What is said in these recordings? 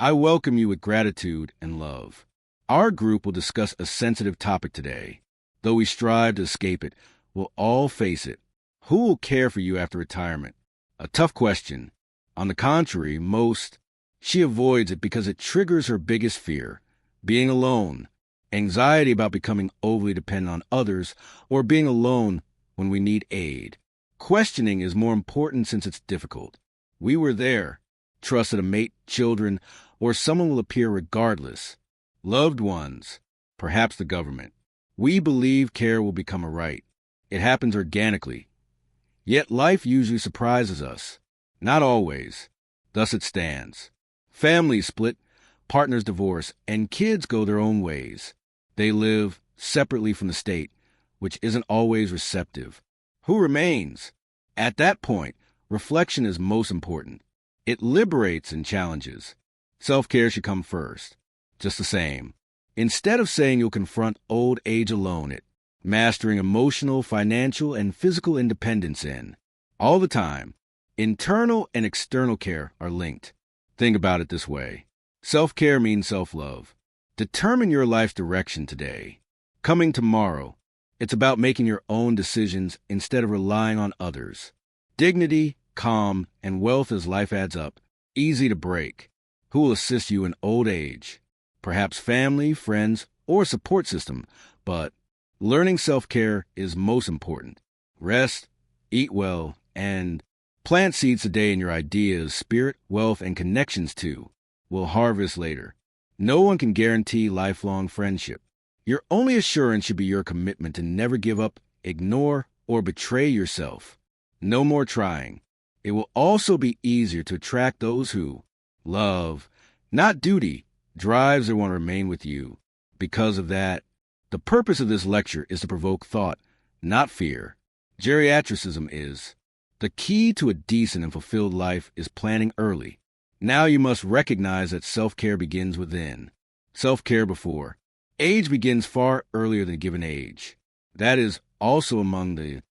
I welcome you with gratitude and love. Our group will discuss a sensitive topic today. Though we strive to escape it, we'll all face it. Who will care for you after retirement? A tough question. On the contrary, she avoids it because it triggers her biggest fear: being alone, anxiety about becoming overly dependent on others, or being alone when we need aid. Questioning is more important since it's difficult. We were there. Trust that a mate, children, or someone will appear regardless. Loved ones, perhaps the government. We believe care will become a right. It happens organically. Yet life usually surprises us. Not always. Thus it stands. Families split, partners divorce, and kids go their own ways. They live separately from the state, which isn't always receptive. Who remains? At that point, reflection is most important. It liberates and challenges. Self-care should come first. Just the same. Instead of saying you'll confront old age alone, mastering emotional, financial, and physical independence all the time. Internal and external care are linked. Think about it this way. Self-care means self-love. Determine your life's direction today. Coming tomorrow, it's about making your own decisions instead of relying on others. Dignity, calm, and wealth as life adds up. Easy to break. Who will assist you in old age? Perhaps family, friends, or support system, but learning self-care is most important. Rest, eat well, and plant seeds today in your ideas, spirit, wealth, and connections too. Will harvest later. No one can guarantee lifelong friendship. Your only assurance should be your commitment to never give up, ignore, or betray yourself. No more trying. It will also be easier to attract those who love, not duty, drives or want to remain with you. Because of that, the purpose of this lecture is to provoke thought, not fear. Geriatricism is. The key to a decent and fulfilled life is planning early. Now you must recognize that self-care begins within. Self-care before. Age begins far earlier than a given age. That is also among the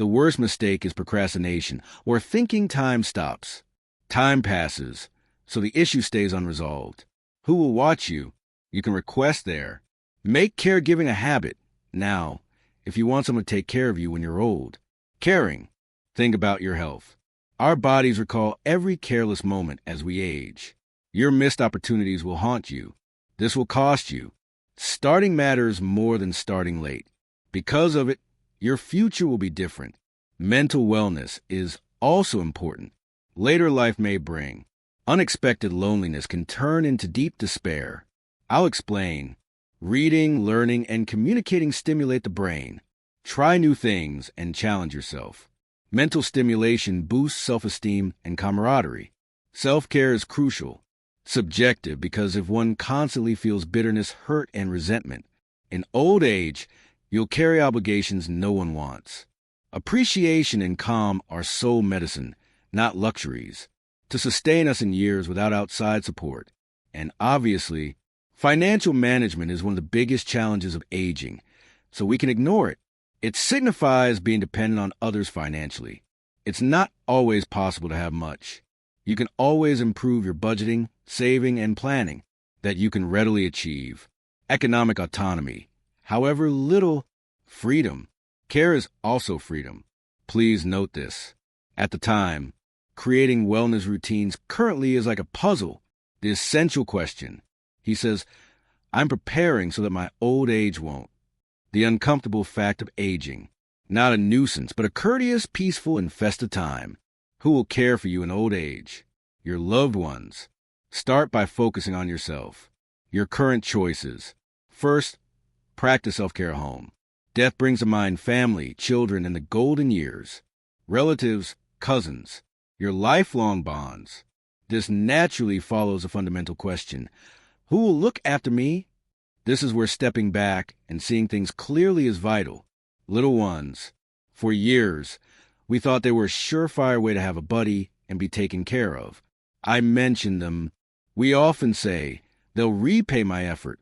worst mistake is procrastination, where thinking time stops. Time passes, so the issue stays unresolved. Who will watch you? You can request there. Make caregiving a habit. Now, if you want someone to take care of you when you're old. Caring. Think about your health. Our bodies recall every careless moment as we age. Your missed opportunities will haunt you. This will cost you. Starting matters more than starting late. Because of it, your future will be different. Mental wellness is also important. Later life may bring. Unexpected loneliness can turn into deep despair. I'll explain. Reading, learning, and communicating stimulate the brain. Try new things and challenge yourself. Mental stimulation boosts self-esteem and camaraderie. Self-care is crucial. Subjective, because if one constantly feels bitterness, hurt, and resentment, in old age, you'll carry obligations no one wants. Appreciation and calm are soul medicine, not luxuries, to sustain us in years without outside support. And obviously, financial management is one of the biggest challenges of aging, so we can ignore it. It signifies being dependent on others financially. It's not always possible to have much. You can always improve your budgeting, saving, and planning that you can readily achieve. Economic autonomy. However little, freedom. Care is also freedom. Please note this. At the time, creating wellness routines currently is like a puzzle. The essential question. He says, I'm preparing so that my old age won't. The uncomfortable fact of aging. Not a nuisance, but a courteous, peaceful, and festive time. Who will care for you in old age? Your loved ones. Start by focusing on yourself. Your current choices. First, practice self-care at home. Death brings to mind family, children, and the golden years. Relatives, cousins. Your lifelong bonds. This naturally follows a fundamental question. Who will look after me? This is where stepping back and seeing things clearly is vital. Little ones. For years, we thought they were a surefire way to have a buddy and be taken care of. I mentioned them. We often say, they'll repay my effort.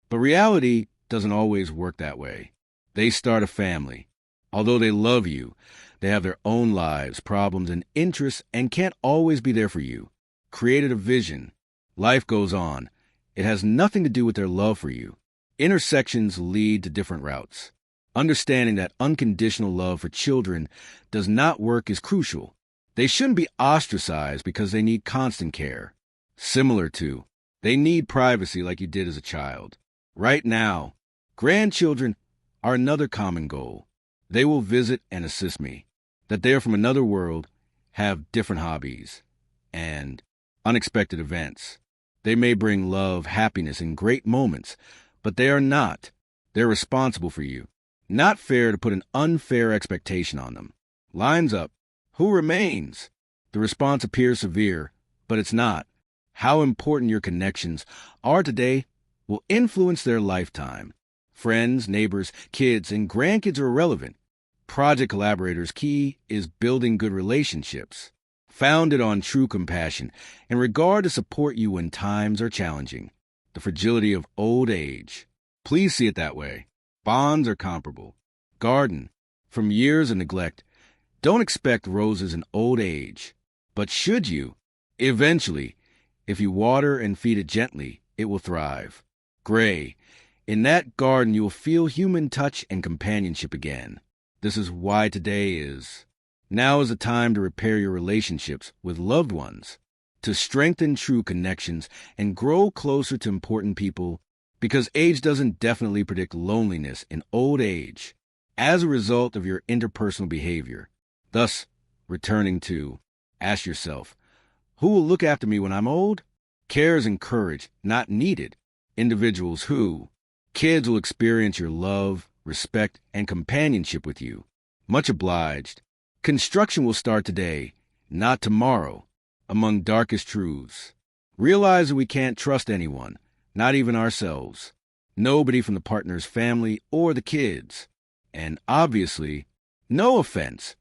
But reality doesn't always work that way. They start a family. Although they love you, they have their own lives, problems, and interests and can't always be there for you. Created a vision. Life goes on. It has nothing to do with their love for you. Intersections lead to different routes. Understanding that unconditional love for children does not work is crucial. They shouldn't be ostracized because they need constant care. Similar to, they need privacy like you did as a child. Right now, grandchildren are another common goal. They will visit and assist me. That they are from another world, have different hobbies, and unexpected events. They may bring love, happiness, and great moments, but they are not. They're responsible for you. Not fair to put an unfair expectation on them. Lines up. Who remains? The response appears severe, but it's not. How important your connections are today will influence their lifetime. Friends, neighbors, kids, and grandkids are irrelevant. Project collaborators' key is building good relationships, founded on true compassion and regard to support you when times are challenging. The fragility of old age. Please see it that way. Bonds are comparable. Garden. From years of neglect, don't expect roses in old age. But should you? Eventually, if you water and feed it gently, it will thrive. Gray. In that garden, you will feel human touch and companionship again. This is why today is. Now is the time to repair your relationships with loved ones, to strengthen true connections and grow closer to important people, because age doesn't definitely predict loneliness in old age as a result of your interpersonal behavior. Thus, returning to, ask yourself, who will look after me when I'm old? Care is encouraged, not needed. Individuals who, kids will experience your love, respect, and companionship with you. Much obliged. Construction will start today, not tomorrow, among darkest truths. Realize that we can't trust anyone, not even ourselves. Nobody from the partner's family or the kids. And obviously, no offense.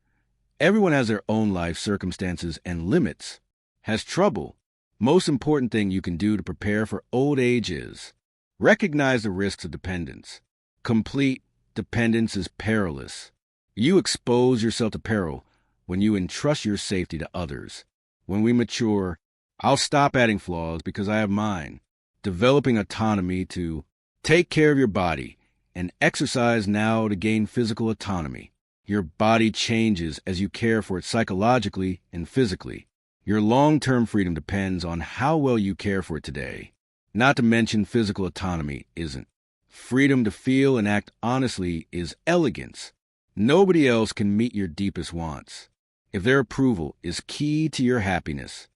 Everyone has their own life circumstances and limits, has trouble. Most important thing you can do to prepare for old age is recognize the risks of dependence. Complete dependence is perilous. You expose yourself to peril when you entrust your safety to others. When we mature, I'll stop adding flaws because I have mine. Developing autonomy to take care of your body and exercise now to gain physical autonomy. Your body changes as you care for it psychologically and physically. Your long-term freedom depends on how well you care for it today. Not to mention physical autonomy isn't. Freedom to feel and act honestly is elegance. Nobody else can meet your deepest wants. If their approval is key to your happiness,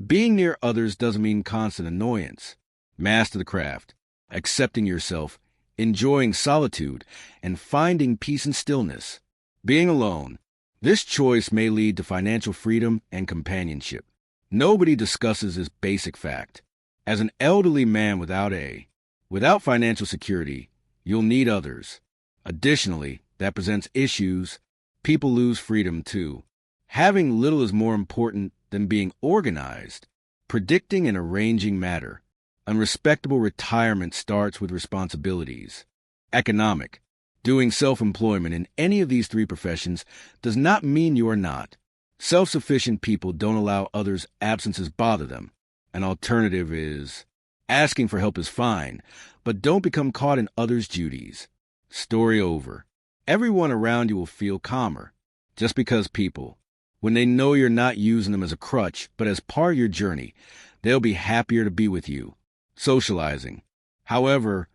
being near others doesn't mean constant annoyance. Master the craft, accepting yourself, enjoying solitude, and finding peace and stillness. Being alone. This choice may lead to financial freedom and companionship. Nobody discusses this basic fact. As an elderly man without financial security, you'll need others. Additionally, that presents issues. People lose freedom too. Having little is more important than being organized. Predicting and arranging matter. Unrespectable retirement starts with responsibilities. Economic. Doing self-employment in any of these three professions does not mean you are not. Self-sufficient people don't allow others' absences bother them. An alternative is asking for help is fine, but don't become caught in others' duties. Story over. Everyone around you will feel calmer. Just because people, when they know you're not using them as a crutch, but as part of your journey, they'll be happier to be with you. Socializing. However,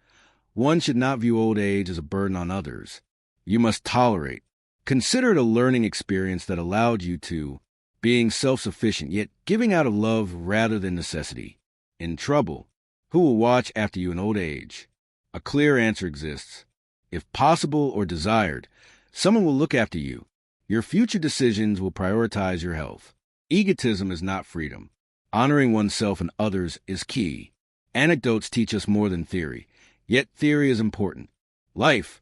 one should not view old age as a burden on others. You must tolerate. Consider it a learning experience that allowed you to, being self-sufficient, yet giving out of love rather than necessity. In trouble. Who will watch after you in old age? A clear answer exists. If possible or desired, someone will look after you. Your future decisions will prioritize your health. Egotism is not freedom. Honoring oneself and others is key. Anecdotes teach us more than theory. Yet theory is important. Life,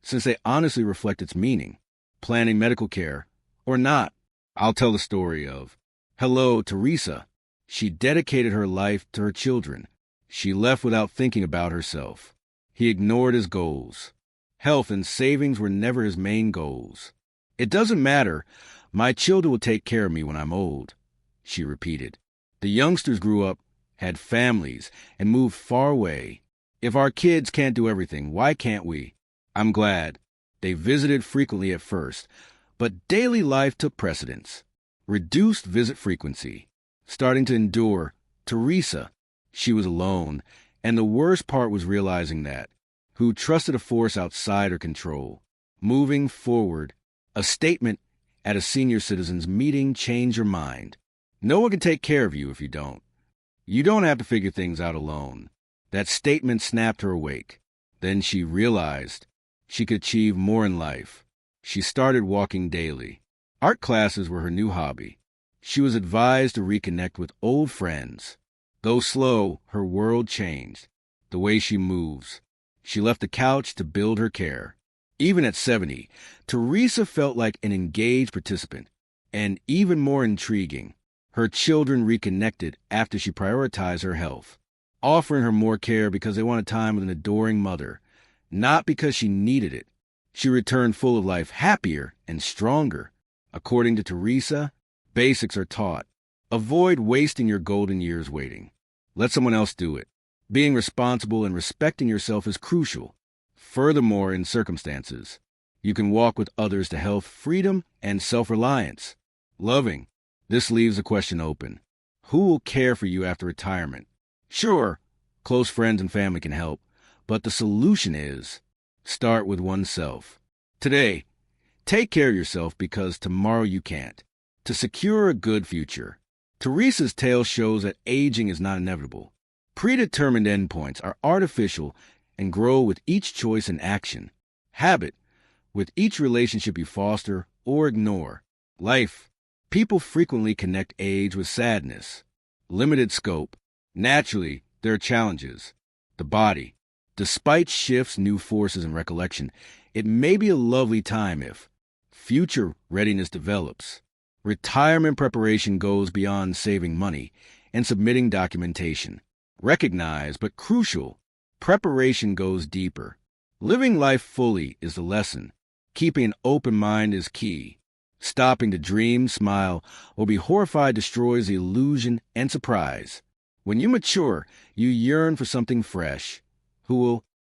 since they honestly reflect its meaning. Planning medical care, or not. I'll tell the story of, hello to Riso. She dedicated her life to her children. She left without thinking about herself. He ignored his goals. Health and savings were never his main goals. It doesn't matter. My children will take care of me when I'm old, she repeated. The youngsters grew up had families, and moved far away. If our kids can't do everything, why can't we? I'm glad. They visited frequently at first, but daily life took precedence. Reduced visit frequency. Starting to endure. Teresa. She was alone, and the worst part was realizing that. Who trusted a force outside her control. Moving forward. A statement at a senior citizens meeting changed her mind. No one can take care of you if you don't. You don't have to figure things out alone. That statement snapped her awake. Then she realized she could achieve more in life. She started walking daily. Art classes were her new hobby. She was advised to reconnect with old friends. Though slow, her world changed. The way she moves. She left the couch to build her care. Even at 70, Teresa felt like an engaged participant. And even more intriguing, her children reconnected after she prioritized her health, offering her more care because they wanted time with an adoring mother, not because she needed it. She returned full of life, happier and stronger. According to Teresa, basics are taught. Avoid wasting your golden years waiting. Let someone else do it. Being responsible and respecting yourself is crucial. Furthermore, in circumstances, you can walk with others to health, freedom, and self-reliance. Loving. This leaves the question open. Who will care for you after retirement? Sure, close friends and family can help, but the solution is start with oneself. Today, take care of yourself because tomorrow you can't. To secure a good future, Teresa's tale shows that aging is not inevitable. Predetermined endpoints are artificial and grow with each choice and action. Habit, with each relationship you foster or ignore. Life, people frequently connect age with sadness. Limited scope. Naturally, there are challenges. The body. Despite shifts, new forces, and recollection, it may be a lovely time if future readiness develops. Retirement preparation goes beyond saving money and submitting documentation. Recognized but crucial, preparation goes deeper. Living life fully is the lesson. Keeping an open mind is key. Stopping to dream, smile, or be horrified destroys the illusion and surprise. When you mature, you yearn for something fresh.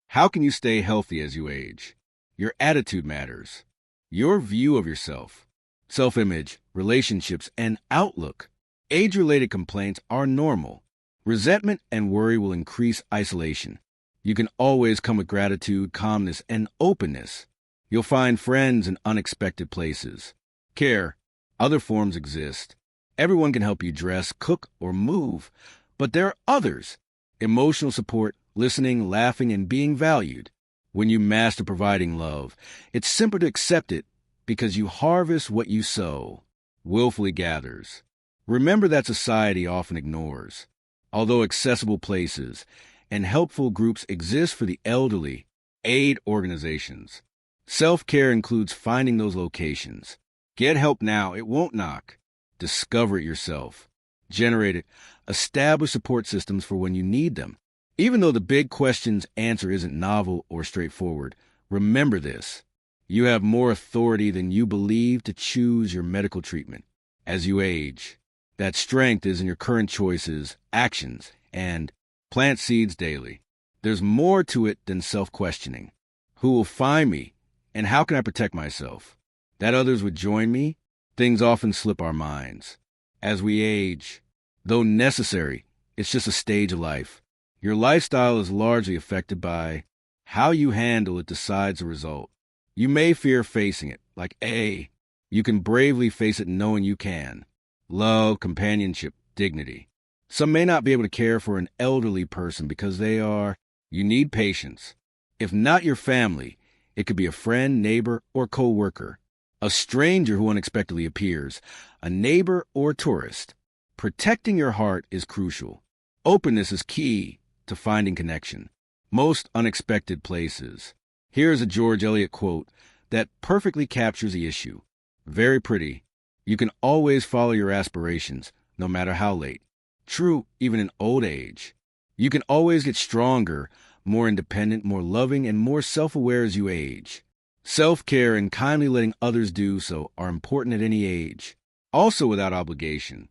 How can you stay healthy as you age? Your attitude matters. Your view of yourself, self-image, relationships, and outlook. Age-related complaints are normal. Resentment and worry will increase isolation. You can always come with gratitude, calmness, and openness. You'll find friends in unexpected places. Care. Other forms exist. Everyone can help you dress, cook, or move. But there are others. Emotional support, listening, laughing, and being valued. When you master providing love, it's simpler to accept it because you harvest what you sow. Willfully gathers. Remember that society often ignores. Although accessible places and helpful groups exist for the elderly, aid organizations. Self-care includes finding those locations. Get help now, it won't knock. Discover it yourself. Generate it. Establish support systems for when you need them. Even though the big question's answer isn't novel or straightforward, remember this. You have more authority than you believe to choose your medical treatment. As you age, that strength is in your current choices, actions, and plant seeds daily. There's more to it than self-questioning. Who will find me, and how can I protect myself? That others would join me? Things often slip our minds. As we age, though necessary, it's just a stage of life. Your lifestyle is largely affected by how you handle it decides the result. You may fear facing it, like A. You can bravely face it knowing you can. Love, companionship, dignity. Some may not be able to care for an elderly person because you need patience. If not your family, it could be a friend, neighbor, or co-worker. A stranger who unexpectedly appears, a neighbor or tourist. Protecting your heart is crucial. Openness is key to finding connection. Most unexpected places. Here's a George Eliot quote that perfectly captures the issue. Very pretty. You can always follow your aspirations, no matter how late. True, even in old age. You can always get stronger, more independent, more loving, and more self-aware as you age. Self-care and kindly letting others do so are important at any age. Also without obligation.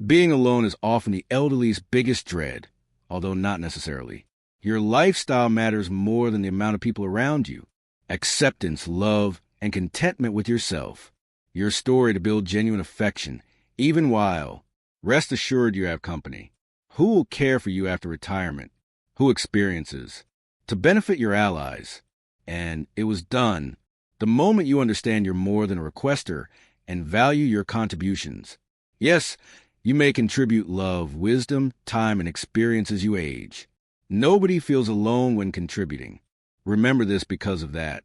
Being alone is often the elderly's biggest dread, although not necessarily. Your lifestyle matters more than the amount of people around you. Acceptance, love, and contentment with yourself. Your story to build genuine affection, even while, rest assured you have company. Who will care for you after retirement? Who experiences? To benefit your allies. And it was done. The moment you understand you're more than a requester and value your contributions. Yes, you may contribute love, wisdom, time, and experience as you age. Nobody feels alone when contributing. Remember this because of that.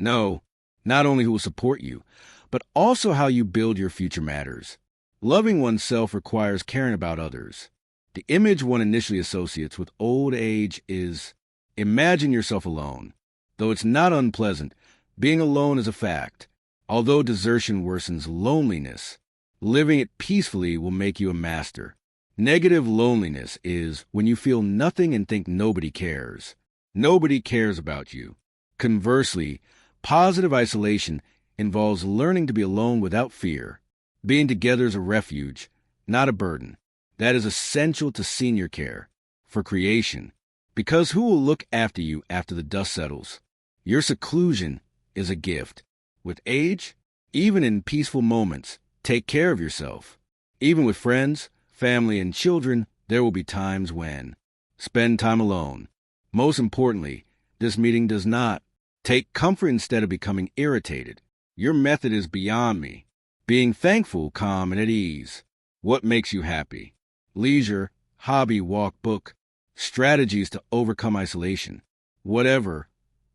No, not only who will support you, but also how you build your future matters. Loving oneself requires caring about others. The image one initially associates with old age is, imagine yourself alone. Though it's not unpleasant, being alone is a fact. Although desertion worsens loneliness, living it peacefully will make you a master. Negative loneliness is when you feel nothing and think nobody cares. Nobody cares about you. Conversely, positive isolation involves learning to be alone without fear. Being together is a refuge, not a burden. That is essential to senior care, for creation, because who will look after you after the dust settles? Your seclusion is a gift. With age, even in peaceful moments, take care of yourself. Even with friends, family, and children, there will be times when. Spend time alone. Most importantly, this meeting does not. Take comfort instead of becoming irritated. Your method is beyond me. Being thankful, calm, and at ease. What makes you happy? Leisure, hobby, walk, book. Strategies to overcome isolation. Whatever,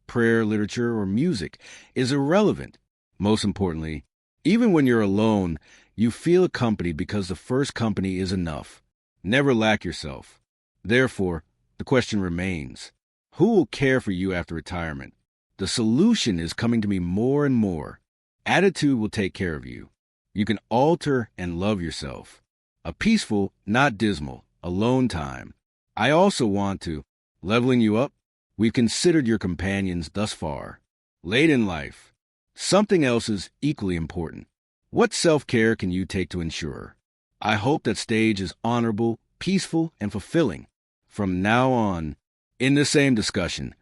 prayer, literature, or music, is irrelevant. Most importantly, even when you're alone, you feel accompanied because the first company is enough. Never lack yourself. Therefore, the question remains, who will care for you after retirement? The solution is coming to me more and more. Attitude will take care of you. You can alter and love yourself. A peaceful, not dismal, alone time. I also want to, leveling you up, we've considered your companions thus far. Late in life, something else is equally important. What self-care can you take to ensure? I hope that stage is honorable, peaceful, and fulfilling. From now on, in the same discussion,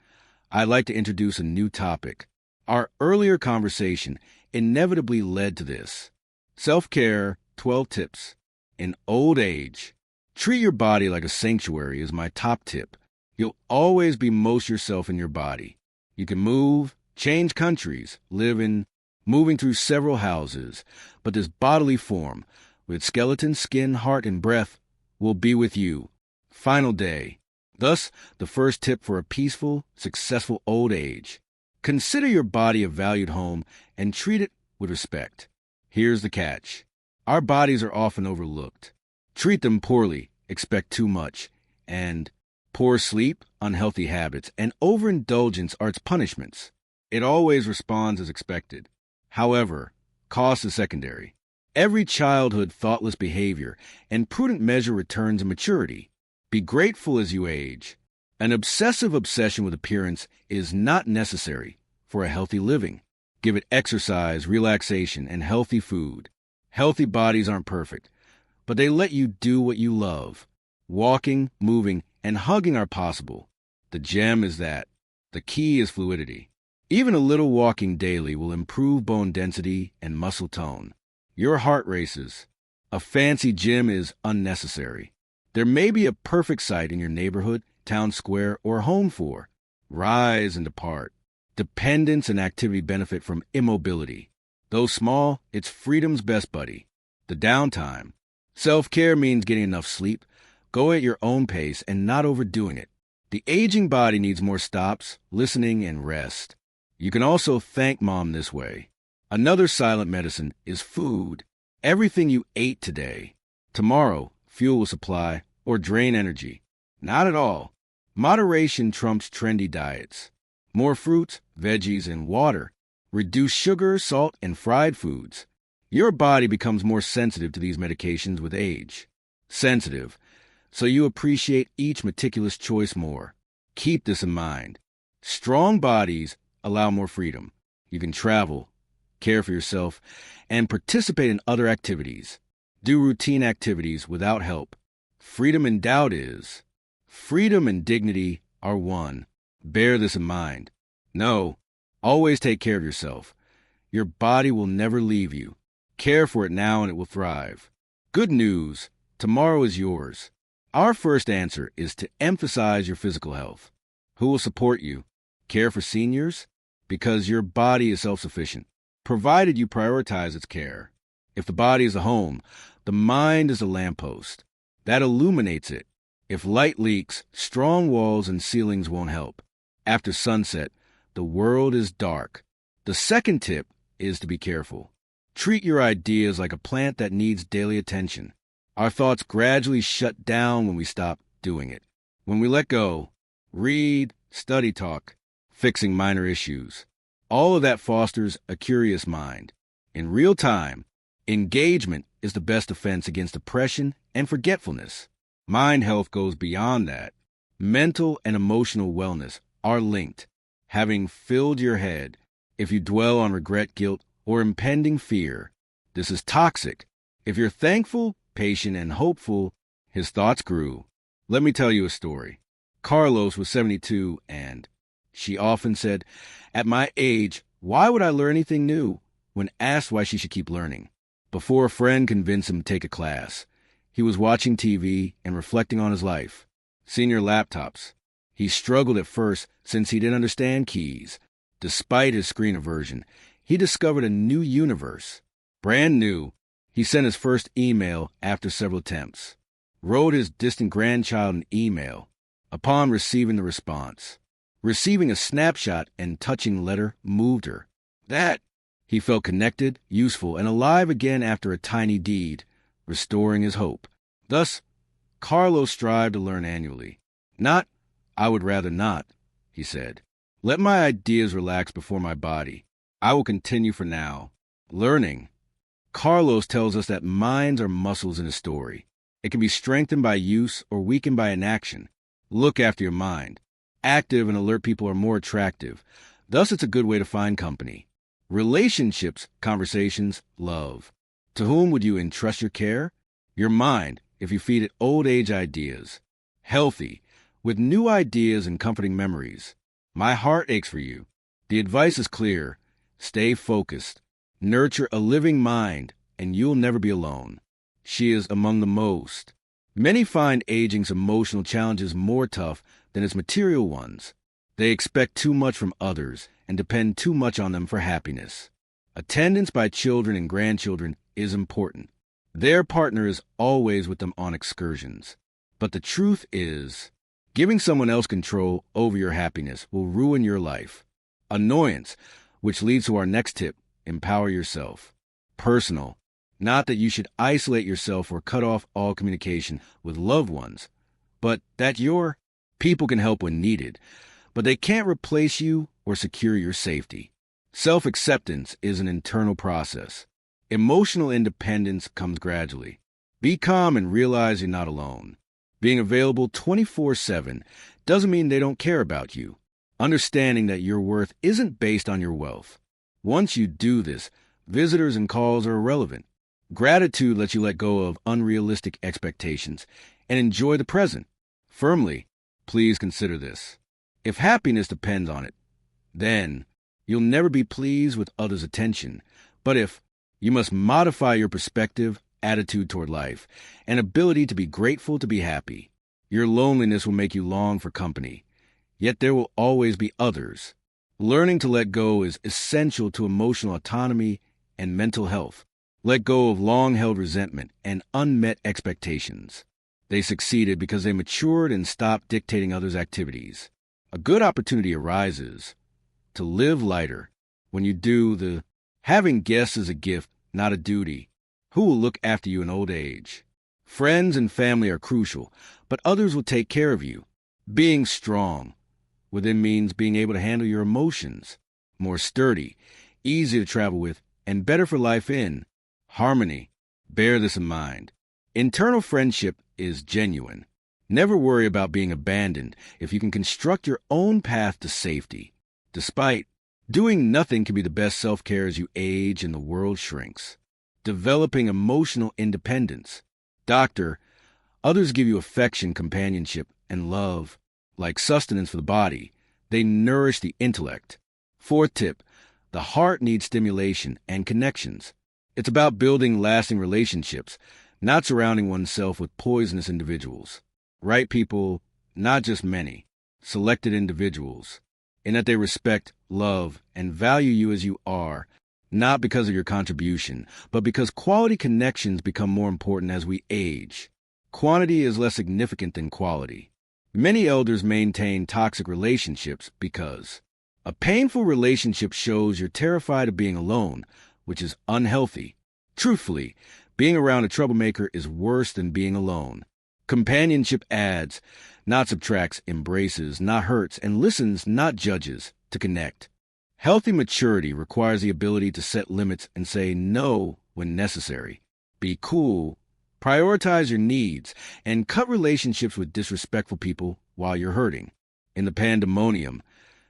I'd like to introduce a new topic. Our earlier conversation inevitably led to this. Self-care, 12 tips. In old age, treat your body like a sanctuary is my top tip. You'll always be most yourself in your body. You can move, change countries, moving through several houses, but this bodily form, with skeleton, skin, heart, and breath, will be with you. Final day. Thus, the first tip for a peaceful, successful old age. Consider your body a valued home and treat it with respect. Here's the catch. Our bodies are often overlooked. Treat them poorly, expect too much, and poor sleep, unhealthy habits, and overindulgence are its punishments. It always responds as expected. However, cost is secondary. Every childhood thoughtless behavior and prudent measure returns in maturity. Be grateful as you age. An obsessive obsession with appearance is not necessary for a healthy living. Give it exercise, relaxation, and healthy food. Healthy bodies aren't perfect, but they let you do what you love. Walking, moving, and hugging are possible. The gem is that. The key is fluidity. Even a little walking daily will improve bone density and muscle tone. Your heart races. A fancy gym is unnecessary. There may be a perfect site in your neighborhood, town square, or home for. Rise and depart. Dependence and activity benefit from immobility. Though small, it's freedom's best buddy. The downtime. Self-care means getting enough sleep, going at your own pace, and not overdoing it. The aging body needs more stops, listening, and rest. You can also thank mom this way. Another silent medicine is food. Everything you ate today. Tomorrow, fuel will supply or drain energy. Not at all. Moderation trumps trendy diets. More fruits, veggies, and water. Reduce sugar, salt, and fried foods. Your body becomes more sensitive to these medications with age. Sensitive, so you appreciate each meticulous choice more. Keep this in mind. Strong bodies allow more freedom. You can travel, care for yourself, and participate in other activities. Do routine activities without help. Freedom and doubt is. Freedom and dignity are one. Bear this in mind. No, always take care of yourself. Your body will never leave you. Care for it now and it will thrive. Good news, tomorrow is yours. Our first answer is to emphasize your physical health. Who will support you? Care for seniors? Because your body is self-sufficient, provided you prioritize its care. If the body is a home, the mind is a lamppost. That illuminates it. If light leaks, strong walls and ceilings won't help. After sunset, the world is dark. The second tip is to be careful. Treat your ideas like a plant that needs daily attention. Our thoughts gradually shut down when we stop doing it. When we let go, read, study talk, fixing minor issues. All of that fosters a curious mind. In real time, engagement is the best defense against depression and forgetfulness. Mind health goes beyond that. Mental and emotional wellness are linked. Having filled your head, if you dwell on regret, guilt, or impending fear, this is toxic. If you're thankful, patient, and hopeful, his thoughts grew. Let me tell you a story. Carlos was 72, and she often said, "At my age, why would I learn anything new?" When asked why she should keep learning. Before a friend convinced him to take a class, he was watching TV and reflecting on his life. Senior laptops. He struggled at first since he didn't understand keys. Despite his screen aversion, he discovered a new universe. Brand new, he sent his first email after several attempts. Wrote his distant grandchild an email. Upon receiving the response, receiving a snapshot and touching letter moved her. He felt connected, useful, and alive again after a tiny deed, restoring his hope. Thus, Carlos strived to learn annually. Not, "I would rather not," he said. "Let my ideas relax before my body. I will continue for now." Learning. Carlos tells us that minds are muscles in a story. It can be strengthened by use or weakened by inaction. Look after your mind. Active and alert people are more attractive. Thus, it's a good way to find company. Relationships, conversations, love. To whom would you entrust your care? Your mind, if you feed it old age ideas. Healthy, with new ideas and comforting memories. My heart aches for you. The advice is clear. Stay focused. Nurture a living mind, and you'll never be alone. She is among the most. Many find aging's emotional challenges more tough than its material ones. They expect too much from others and depend too much on them for happiness. Attendance by children and grandchildren is important. Their partner is always with them on excursions. But the truth is, giving someone else control over your happiness will ruin your life. Annoyance, which leads to our next tip, empower yourself. Personal. Not that you should isolate yourself or cut off all communication with loved ones, but that your people can help when needed, but they can't replace you or secure your safety. Self-acceptance is an internal process. Emotional independence comes gradually. Be calm and realize you're not alone. Being available 24/7 doesn't mean they don't care about you. Understanding that your worth isn't based on your wealth. Once you do this, visitors and calls are irrelevant. Gratitude lets you let go of unrealistic expectations and enjoy the present. Firmly, please consider this. If happiness depends on it, then you'll never be pleased with others' attention. But if you must modify your perspective, attitude toward life, and ability to be grateful to be happy. Your loneliness will make you long for company. Yet there will always be others. Learning to let go is essential to emotional autonomy and mental health. Let go of long-held resentment and unmet expectations. They succeeded because they matured and stopped dictating others' activities. A good opportunity arises to live lighter. When you do, having guests is a gift, not a duty. Who will look after you in old age? Friends and family are crucial, but others will take care of you. Being strong within means being able to handle your emotions, more sturdy, easy to travel with, and better for life in. Harmony. Bear this in mind. Internal friendship is genuine. Never worry about being abandoned if you can construct your own path to safety. Despite doing nothing can be the best self-care as you age and the world shrinks. developing emotional independence. Doctor, others give you affection, companionship, and love, like sustenance for the body. They nourish the intellect. Fourth tip, the heart needs stimulation and connections. It's about building lasting relationships, not surrounding oneself with poisonous individuals. Right people, not just many, selected individuals, in that they respect, love, and value you as you are, not because of your contribution, but because quality connections become more important as we age. Quantity is less significant than quality. Many elders maintain toxic relationships because a painful relationship shows you're terrified of being alone, which is unhealthy. Truthfully, being around a troublemaker is worse than being alone. Companionship adds, not subtracts, embraces, not hurts, and listens, not judges, to connect. Healthy maturity requires the ability to set limits and say no when necessary. Be cool, prioritize your needs, and cut relationships with disrespectful people while you're hurting. In the pandemonium,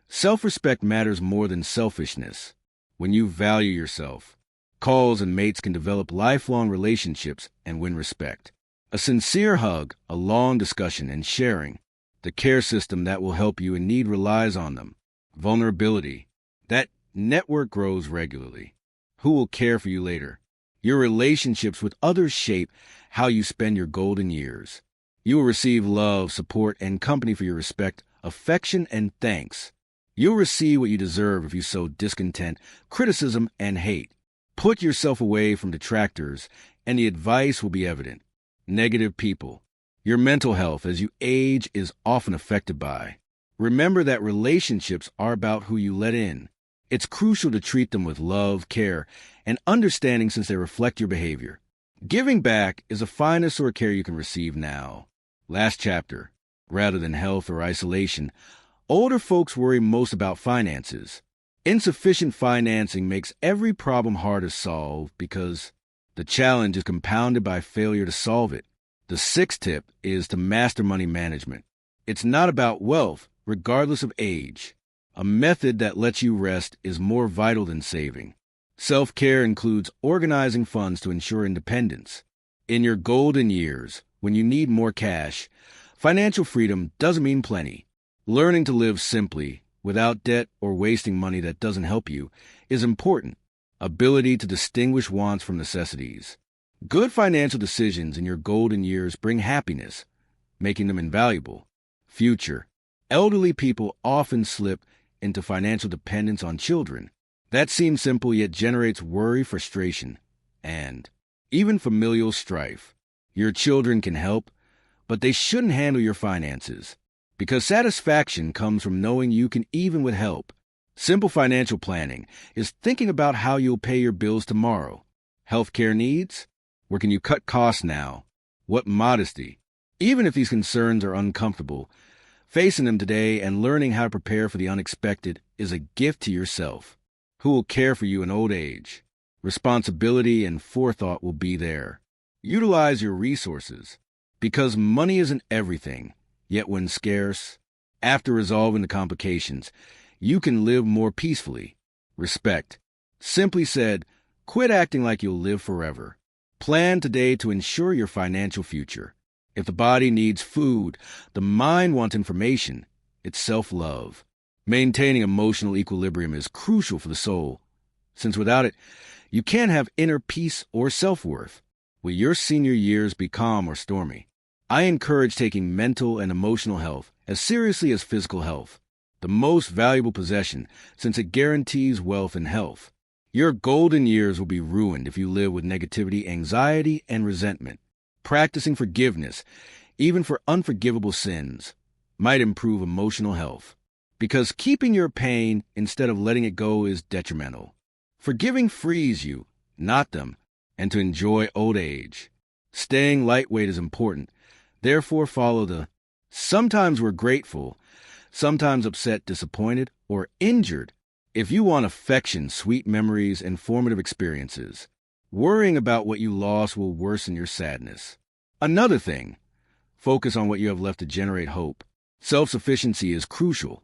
self-respect matters more than selfishness. When you value yourself, calls and mates can develop lifelong relationships and win respect. A sincere hug, a long discussion, and sharing. The care system that will help you in need relies on them. Vulnerability. That network grows regularly. Who will care for you later? Your relationships with others shape how you spend your golden years. You will receive love, support, and company for your respect, affection, and thanks. You'll receive what you deserve if you sow discontent, criticism, and hate. Put yourself away from detractors, and the advice will be evident. Negative people. Your mental health as you age is often affected by. Remember that relationships are about who you let in. It's crucial to treat them with love, care, and understanding since they reflect your behavior. Giving back is the finest sort of care you can receive now. Last chapter. Rather than health or isolation, older folks worry most about finances. Insufficient financing makes every problem hard to solve because the challenge is compounded by failure to solve it. The sixth tip is to master money management. It's not about wealth, regardless of age. A method that lets you rest is more vital than saving. Self-care includes organizing funds to ensure independence. In your golden years, when you need more cash, financial freedom doesn't mean plenty. Learning to live simply, without debt or wasting money that doesn't help you, is important. Ability to distinguish wants from necessities. Good financial decisions in your golden years bring happiness, making them invaluable. Future. Elderly people often slip into financial dependence on children. That seems simple yet generates worry, frustration, and even familial strife. Your children can help, but they shouldn't handle your finances, because satisfaction comes from knowing you can even with help. Simple financial planning is thinking about how you'll pay your bills tomorrow. Healthcare needs? Where can you cut costs now? What modesty? Even if these concerns are uncomfortable, facing them today and learning how to prepare for the unexpected is a gift to yourself. Who will care for you in old age? Responsibility and forethought will be there. Utilize your resources, because money isn't everything, yet when scarce, after resolving the complications, you can live more peacefully. Respect. Simply said, quit acting like you'll live forever. Plan today to ensure your financial future. If the body needs food, the mind wants information. It's self-love. Maintaining emotional equilibrium is crucial for the soul, since without it, you can't have inner peace or self-worth. Will your senior years be calm or stormy? I encourage taking mental and emotional health as seriously as physical health, the most valuable possession since it guarantees wealth and health. Your golden years will be ruined if you live with negativity, anxiety, and resentment. Practicing forgiveness, even for unforgivable sins, might improve emotional health, because keeping your pain instead of letting it go is detrimental. Forgiving frees you, not them, and to enjoy old age. Staying lightweight is important. Therefore, follow the sometimes we're grateful, sometimes upset, disappointed, or injured. If you want affection, sweet memories, and formative experiences, worrying about what you lost will worsen your sadness. Another thing, focus on what you have left to generate hope. Self-sufficiency is crucial,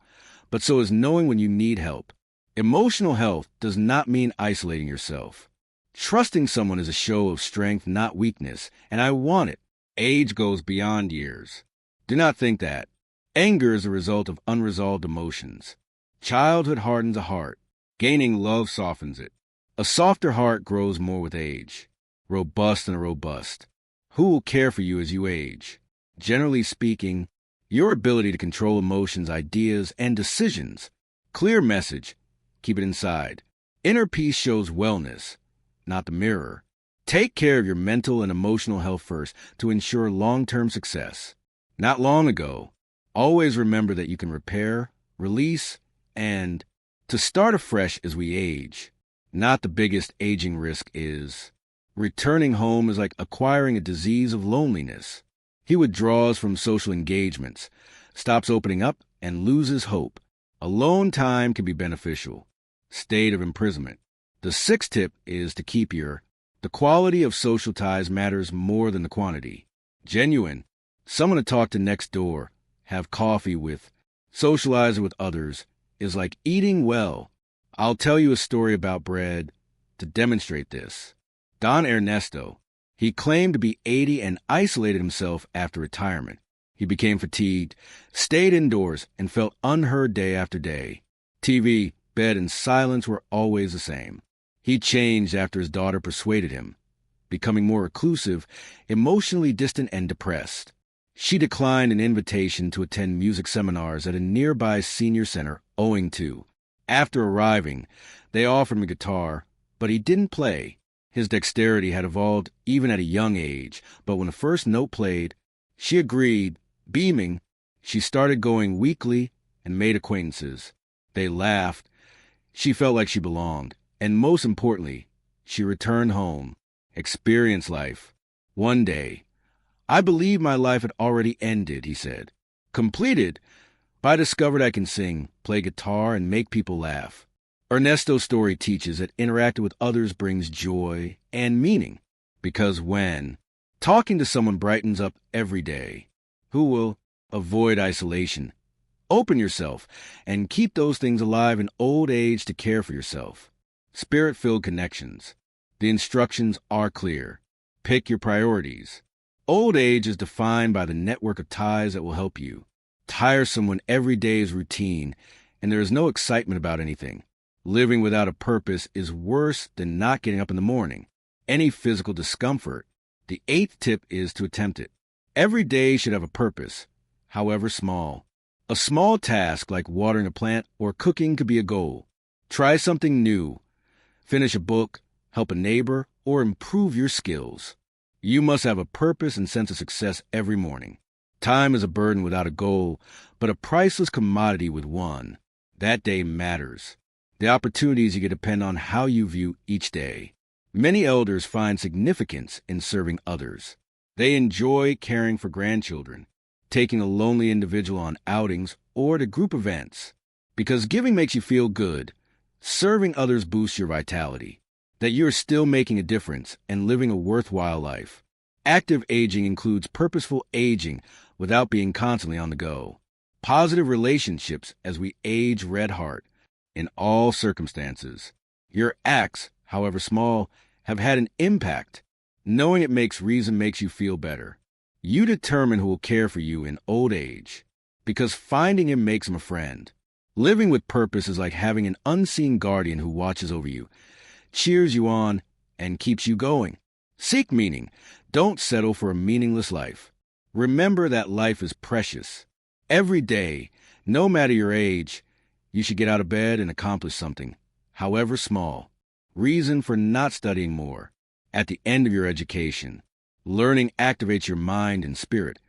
but so is knowing when you need help. Emotional health does not mean isolating yourself. Trusting someone is a show of strength, not weakness, and I want it. Age goes beyond years. Do not think that. Anger is a result of unresolved emotions. Childhood hardens a heart. Gaining love softens it. A softer heart grows more with age. Robust and robust. Who will care for you as you age? Generally speaking, your ability to control emotions, ideas, and decisions. Clear message. Keep it inside. Inner peace shows wellness, not the mirror. Take care of your mental and emotional health first to ensure long-term success. Not long ago, always remember that you can repair, release, and to start afresh as we age. Not the biggest aging risk is. Returning home is like acquiring a disease of loneliness. He withdraws from social engagements, stops opening up, and loses hope. Alone time can be beneficial. State of imprisonment. The sixth tip is to keep the quality of social ties matters more than the quantity. Genuine. Someone to talk to next door, have coffee with, socialize with others, is like eating well. I'll tell you a story about bread to demonstrate this. Don Ernesto. He claimed to be 80 and isolated himself after retirement. He became fatigued, stayed indoors, and felt unheard day after day. TV, bed, and silence were always the same. He changed after his daughter persuaded him, becoming more reclusive, emotionally distant, and depressed. She declined an invitation to attend music seminars at a nearby senior center owing to. After arriving, they offered him a guitar, but he didn't play. His dexterity had evolved even at a young age, but when the first note played, she agreed. Beaming, she started going weekly and made acquaintances. They laughed. She felt like she belonged. And most importantly, she returned home, experienced life. One day, I believed my life had already ended, he said. Completed, but I discovered I can sing, play guitar, and make people laugh. Ernesto's story teaches that interacting with others brings joy and meaning, because when talking to someone brightens up every day, who will avoid isolation, open yourself, and keep those things alive in old age to care for yourself. Spirit-filled connections. The instructions are clear. Pick your priorities. Old age is defined by the network of ties that will help you. Tiresome when every day is routine and there is no excitement about anything. Living without a purpose is worse than not getting up in the morning. Any physical discomfort. The eighth tip is to attempt it. Every day should have a purpose, however small. A small task like watering a plant or cooking could be a goal. Try something new. Finish a book, help a neighbor, or improve your skills. You must have a purpose and sense of success every morning. Time is a burden without a goal, but a priceless commodity with one. That day matters. The opportunities you get depend on how you view each day. Many elders find significance in serving others. They enjoy caring for grandchildren, taking a lonely individual on outings or to group events. Because giving makes you feel good, serving others boosts your vitality, that you're still making a difference and living a worthwhile life. Active aging includes purposeful aging without being constantly on the go. Positive relationships as we age red heart in all circumstances. Your acts, however small, have had an impact. Knowing it makes reason makes you feel better. You determine who will care for you in old age, because finding him makes him a friend. Living with purpose is like having an unseen guardian who watches over you, cheers you on, and keeps you going. Seek meaning. Don't settle for a meaningless life. Remember that life is precious. Every day, no matter your age, you should get out of bed and accomplish something, however small. Reason for not studying more. At the end of your education, learning activates your mind and spirit,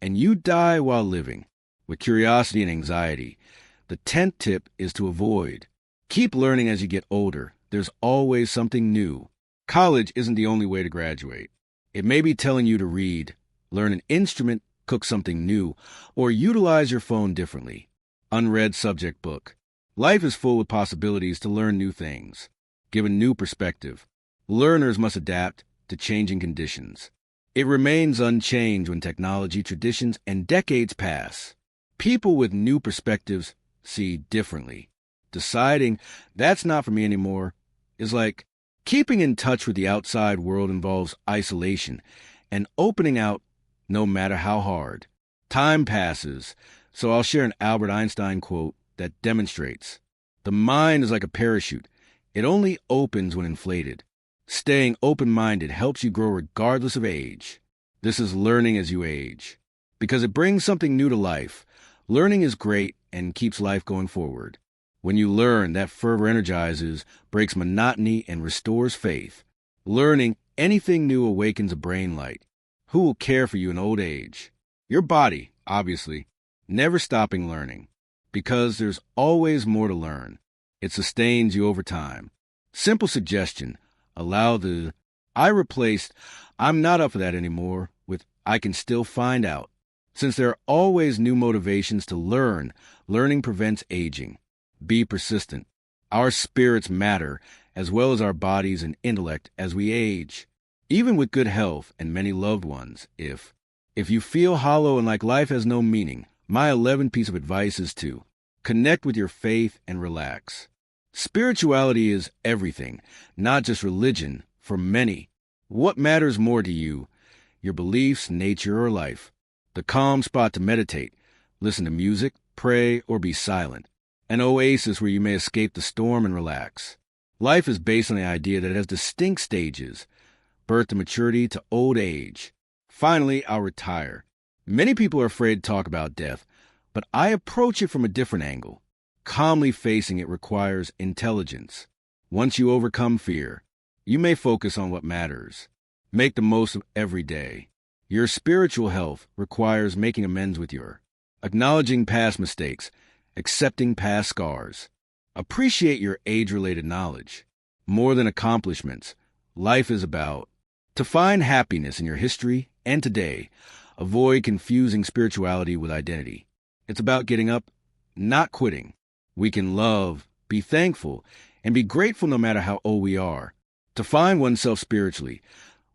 and you die while living, with curiosity and anxiety. The 10th tip is to avoid. Keep learning as you get older. There's always something new. College isn't the only way to graduate. It may be telling you to read, learn an instrument, cook something new, or utilize your phone differently. Unread subject book. Life is full of possibilities to learn new things. Give a new perspective. Learners must adapt to changing conditions. It remains unchanged when technology, traditions, and decades pass. People with new perspectives see differently. Deciding that's not for me anymore is like Keeping in touch with the outside world involves isolation and opening out no matter how hard. Time passes, so I'll share an Albert Einstein quote that demonstrates the mind is like a parachute. It only opens when inflated. Staying open-minded helps you grow regardless of age. This is learning as you age, because it brings something new to life. Learning is great and keeps life going forward. When you learn, that fervor energizes, breaks monotony, and restores faith. Learning anything new awakens a brain light. Who will care for you in old age? Your body, obviously, never stopping learning, because there's always more to learn. It sustains you over time. Simple suggestion, allow the I replaced I'm not up for that anymore with I can still find out. Since there are always new motivations to learn, learning prevents aging. Be persistent. Our spirits matter as well as our bodies and intellect as we age. Even with good health and many loved ones, if you feel hollow and like life has no meaning, my 11th piece of advice is to connect with your faith and relax. Spirituality is everything, not just religion. For many, what matters more to you, your beliefs, nature, or life? The calm spot to meditate, listen to music, pray, or be silent. An oasis where you may escape the storm and relax. Life is based on the idea that it has distinct stages, birth to maturity to old age. Finally, I'll retire. Many people are afraid to talk about death, but I approach it from a different angle. Calmly facing it requires intelligence. Once you overcome fear, you may focus on what matters. Make the most of every day. Your spiritual health requires making amends with acknowledging past mistakes, accepting past scars. Appreciate your age-related knowledge. More than accomplishments, life is about to find happiness in your history and today. Avoid confusing spirituality with identity. It's about getting up, not quitting. We can love, be thankful, and be grateful no matter how old we are. To find oneself spiritually,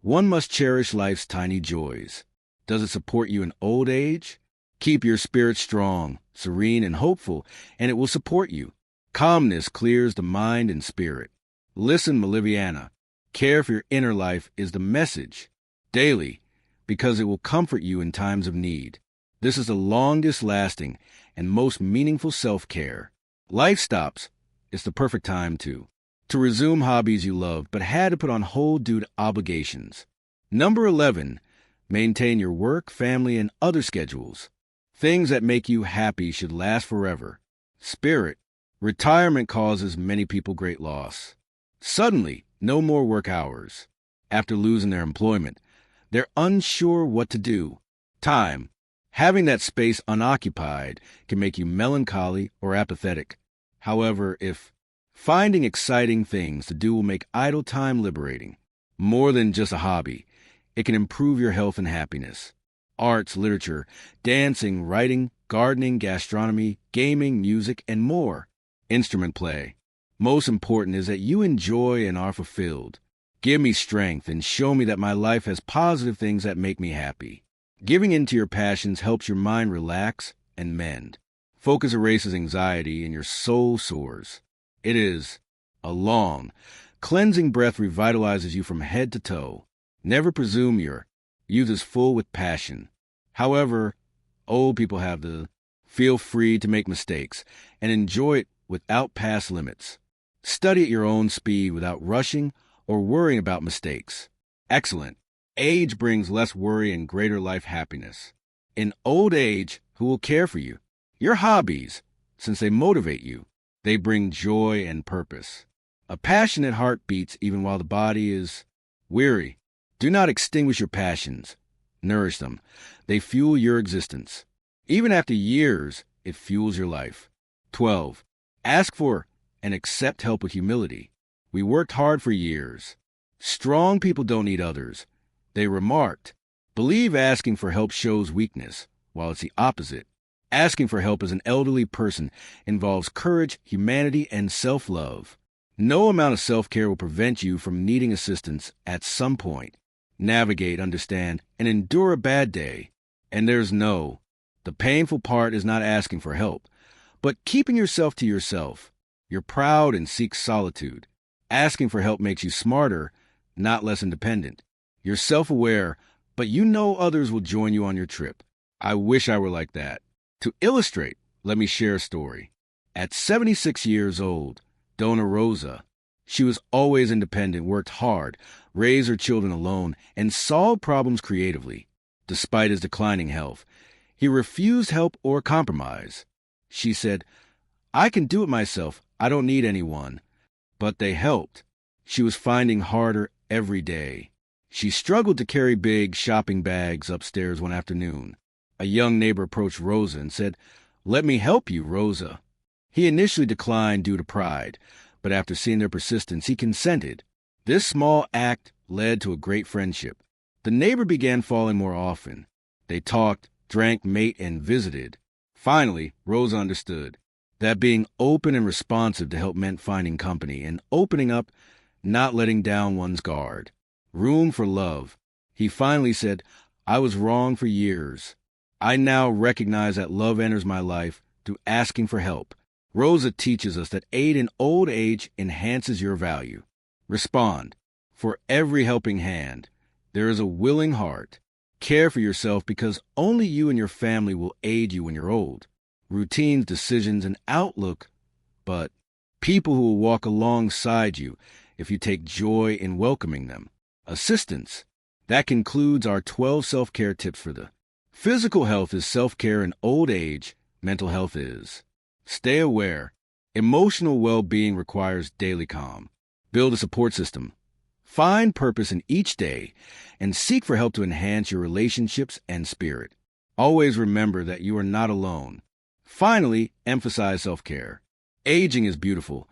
one must cherish life's tiny joys. Does it support you in old age? Keep your spirit strong, serene, and hopeful, and it will support you. Calmness clears the mind and spirit. Listen, Maliviana. Care for your inner life is the message. Daily, because it will comfort you in times of need. This is the longest-lasting and most meaningful self-care. Life stops. It's the perfect time to resume hobbies you love but had to put on hold due to obligations. Number 11, maintain your work, family, and other schedules. Things that make you happy should last forever. Spirit, retirement causes many people great loss. Suddenly, no more work hours. After losing their employment, they're unsure what to do. Time, having that space unoccupied can make you melancholy or apathetic. However, if finding exciting things to do will make idle time liberating. More than just a hobby, it can improve your health and happiness. Arts, literature, dancing, writing, gardening, gastronomy, gaming, music, and more. Instrument play. Most important is that you enjoy and are fulfilled. Give me strength and show me that my life has positive things that make me happy. Giving in to your passions helps your mind relax and mend. Focus erases anxiety and your soul soars. It is a long, cleansing breath revitalizes you from head to toe. Never presume your youth is full with passion. However, old people have the feel free to make mistakes and enjoy it without past limits. Study at your own speed without rushing or worrying about mistakes. Excellent. Age brings less worry and greater life happiness. In old age, who will care for you? Your hobbies, since they motivate you. They bring joy and purpose. A passionate heart beats even while the body is weary. Do not extinguish your passions. Nourish them. They fuel your existence. Even after years, it fuels your life. 12. Ask for and accept help with humility. We worked hard for years. Strong people don't need others. They remarked, believe asking for help shows weakness, while it's the opposite. Asking for help as an elderly person involves courage, humanity, and self-love. No amount of self-care will prevent you from needing assistance at some point. Navigate, understand, and endure a bad day. And the painful part is not asking for help, but keeping yourself to yourself. You're proud and seek solitude. Asking for help makes you smarter, not less independent. You're self-aware, but you know others will join you on your trip. I wish I were like that. To illustrate, let me share a story. At 76 years old, Dona Rosa, she was always independent, worked hard, raised her children alone, and solved problems creatively. Despite his declining health, he refused help or compromise. She said, "I can do it myself. I don't need anyone." But they helped. She was finding harder every day. She struggled to carry big shopping bags upstairs one afternoon. A young neighbor approached Rosa and said, "Let me help you, Rosa." He initially declined due to pride, but after seeing their persistence, he consented. This small act led to a great friendship. The neighbor began falling more often. They talked, drank, mate, and visited. Finally, Rosa understood that being open and responsive to help meant finding company and opening up, not letting down one's guard. Room for love. He finally said, "I was wrong for years. I now recognize that love enters my life through asking for help." Rosa teaches us that aid in old age enhances your value. Respond. For every helping hand, there is a willing heart. Care for yourself because only you and your family will aid you when you're old. Routines, decisions, and outlook, but people who will walk alongside you if you take joy in welcoming them. Assistance. That concludes our 12 self-care tips for the physical health is self-care in old age, mental health is. Stay aware. Emotional well-being requires daily calm. Build a support system. Find purpose in each day and seek for help to enhance your relationships and spirit. Always remember that you are not alone. Finally, emphasize self-care. Aging is beautiful.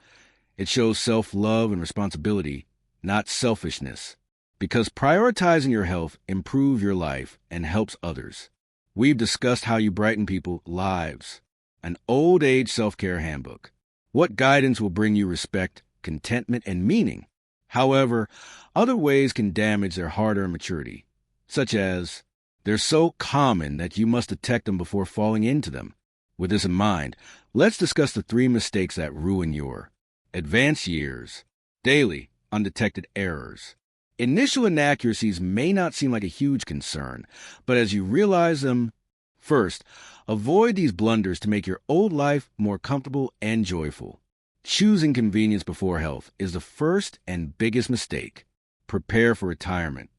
It shows self-love and responsibility, not selfishness. Because prioritizing your health improves your life and helps others. We've discussed how you brighten people's lives. An old age self-care handbook. What guidance will bring you respect, contentment, and meaning? However, other ways can damage their hard-earned maturity, such as they're so common that you must detect them before falling into them. With this in mind, let's discuss the 3 mistakes that ruin your advanced years. Daily, undetected errors. Initial inaccuracies may not seem like a huge concern, but as you realize them, first, avoid these blunders to make your old life more comfortable and joyful. Choosing convenience before health is the first and biggest mistake. Prepare for retirement.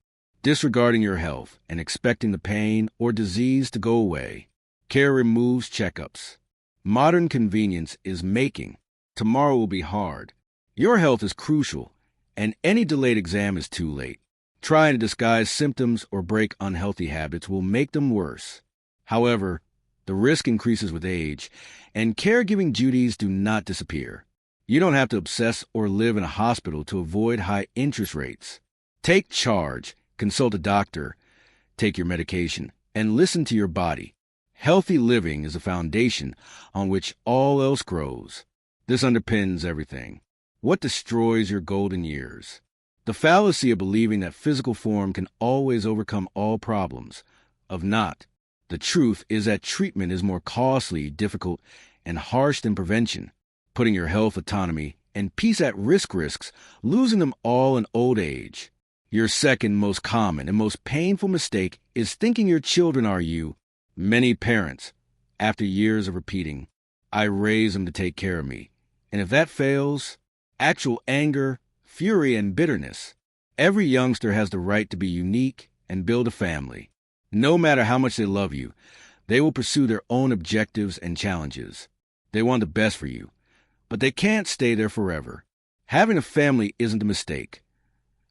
Disregarding your health and expecting the pain or disease to go away. Care removes checkups. Modern convenience is making. Tomorrow will be hard. Your health is crucial, and any delayed exam is too late. Trying to disguise symptoms or break unhealthy habits will make them worse. However, the risk increases with age, and caregiving duties do not disappear. You don't have to obsess or live in a hospital to avoid high interest rates. Take charge, consult a doctor, take your medication, and listen to your body. Healthy living is a foundation on which all else grows. This underpins everything. What destroys your golden years? The fallacy of believing that physical form can always overcome all problems. Of not. The truth is that treatment is more costly, difficult, and harsh than prevention. Putting your health, autonomy, and peace at risk risks losing them all in old age. Your second most common and most painful mistake is thinking your children are you. Many parents, after years of repeating, "I raise them to take care of me," and if that fails, actual anger, fury, and bitterness. Every youngster has the right to be unique and build a family. No matter how much they love you, they will pursue their own objectives and challenges. They want the best for you, but they can't stay there forever. Having a family isn't a mistake.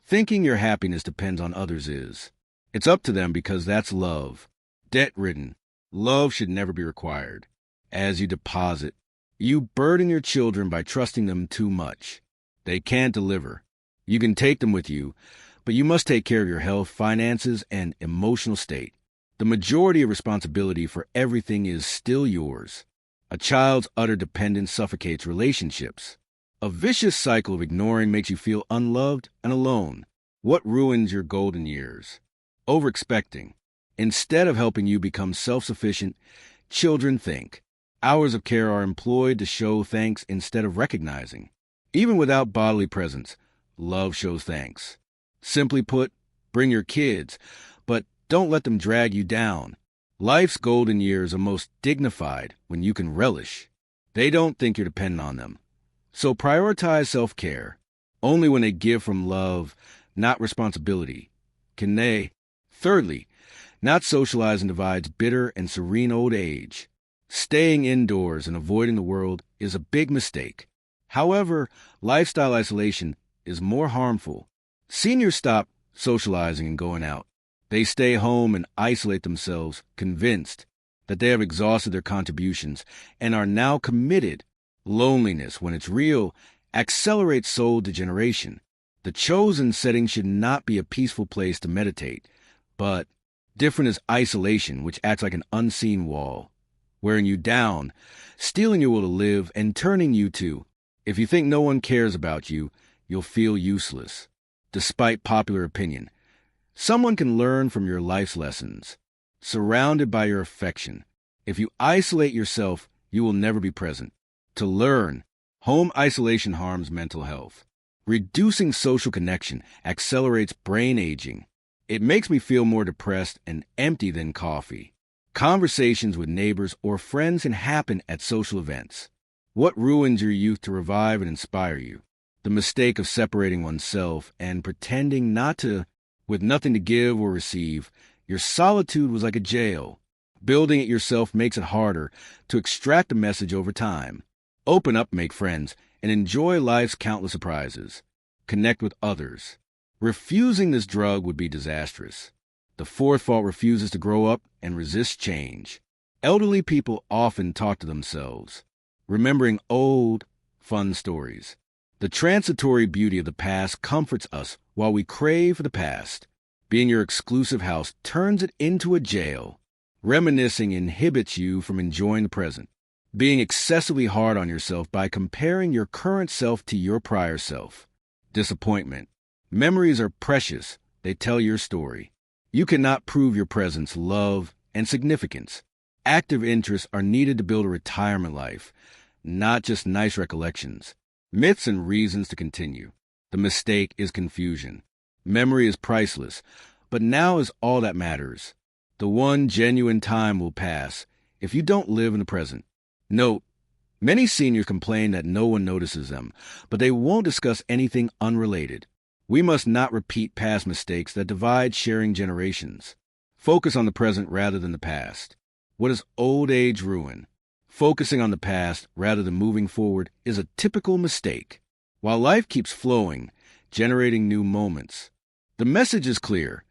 Thinking your happiness depends on others is. It's up to them because that's love. Debt-ridden. Love should never be required. As you deposit, you burden your children by trusting them too much. They can't deliver. You can take them with you, but you must take care of your health, finances, and emotional state. The majority of responsibility for everything is still yours. A child's utter dependence suffocates relationships. A vicious cycle of ignoring makes you feel unloved and alone. What ruins your golden years? Overexpecting. Instead of helping you become self-sufficient, children think. Hours of care are employed to show thanks instead of recognizing. Even without bodily presence, love shows thanks. Simply put, bring your kids, but don't let them drag you down. Life's golden years are most dignified when you can relish. They don't think you're dependent on them. So prioritize self-care. Only when they give from love, not responsibility, can they. Thirdly, not socializing divides bitter and serene old age. Staying indoors and avoiding the world is a big mistake. However, lifestyle isolation is more harmful. Seniors stop socializing and going out. They stay home and isolate themselves, convinced that they have exhausted their contributions and are now committed. Loneliness, when it's real, accelerates soul degeneration. The chosen setting should not be a peaceful place to meditate, but different is isolation, which acts like an unseen wall, wearing you down, stealing your will to live, and turning you to. If you think no one cares about you, you'll feel useless, despite popular opinion. Someone can learn from your life's lessons, surrounded by your affection. If you isolate yourself, you will never be present. To learn, home isolation harms mental health. Reducing social connection accelerates brain aging. It makes me feel more depressed and empty than coffee. Conversations with neighbors or friends can happen at social events. What ruins your youth to revive and inspire you? The mistake of separating oneself and pretending not to. With nothing to give or receive, your solitude was like a jail. Building it yourself makes it harder to extract a message over time. Open up, make friends, and enjoy life's countless surprises. Connect with others. Refusing this drug would be disastrous. The fourth fault refuses to grow up and resists change. Elderly people often talk to themselves, remembering old, fun stories. The transitory beauty of the past comforts us while we crave for the past. Being your exclusive house turns it into a jail. Reminiscing inhibits you from enjoying the present. Being excessively hard on yourself by comparing your current self to your prior self. Disappointment. Memories are precious. They tell your story. You cannot prove your presence, love, and significance. Active interests are needed to build a retirement life, not just nice recollections. Myths and reasons to continue. The mistake is confusion. Memory is priceless, but now is all that matters. The one genuine time will pass if you don't live in the present. Note, many seniors complain that no one notices them, but they won't discuss anything unrelated. We must not repeat past mistakes that divide sharing generations. Focus on the present rather than the past. What is old age ruin? Focusing on the past rather than moving forward is a typical mistake. While life keeps flowing, generating new moments. The message is clear.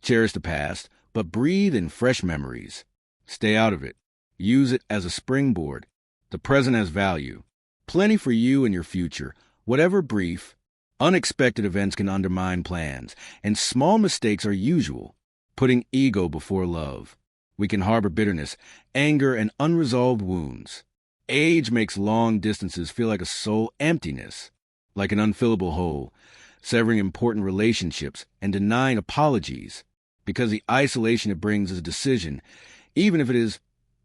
Cherish the past, but breathe in fresh memories. Stay out of it. Use it as a springboard. The present has value. Plenty for you and your future. Whatever brief, unexpected events can undermine plans, and small mistakes are usual. Putting ego before love. We can harbor bitterness, anger, and unresolved wounds. Age makes long distances feel like a soul emptiness, like an unfillable hole, severing important relationships and denying apologies, because the isolation it brings is a decision, even if it is.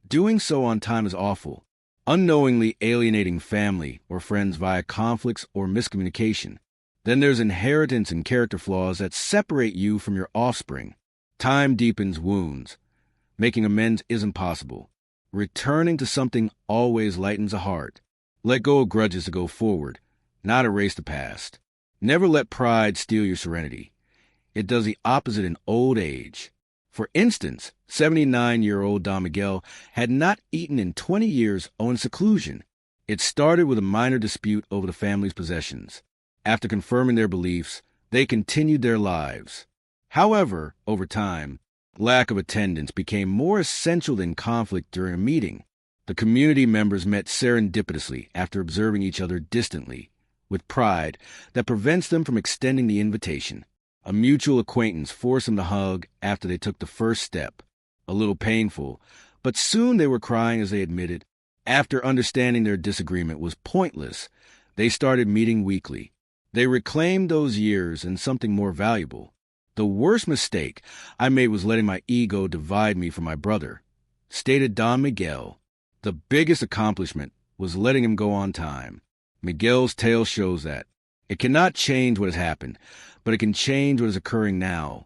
Doing so on time is awful. Unknowingly alienating family or friends via conflicts or miscommunication. Then there's inheritance and character flaws that separate you from your offspring. Time deepens wounds. Making amends isn't possible. Returning to something always lightens a heart. Let go of grudges to go forward, not erase the past. Never let pride steal your serenity. It does the opposite in old age. For instance, 79-year-old Don Miguel had not eaten in 20 years owing seclusion. It started with a minor dispute over the family's possessions. After confirming their beliefs, they continued their lives. However, over time, lack of attendance became more essential than conflict during a meeting. The community members met serendipitously after observing each other distantly, with pride that prevents them from extending the invitation. A mutual acquaintance forced them to hug after they took the first step. A little painful, but soon they were crying as they admitted. After understanding their disagreement was pointless, they started meeting weekly. They reclaimed those years and something more valuable. The worst mistake I made was letting my ego divide me from my brother, stated Don Miguel. The biggest accomplishment was letting him go on time. Miguel's tale shows that it cannot change what has happened, but it can change what is occurring now.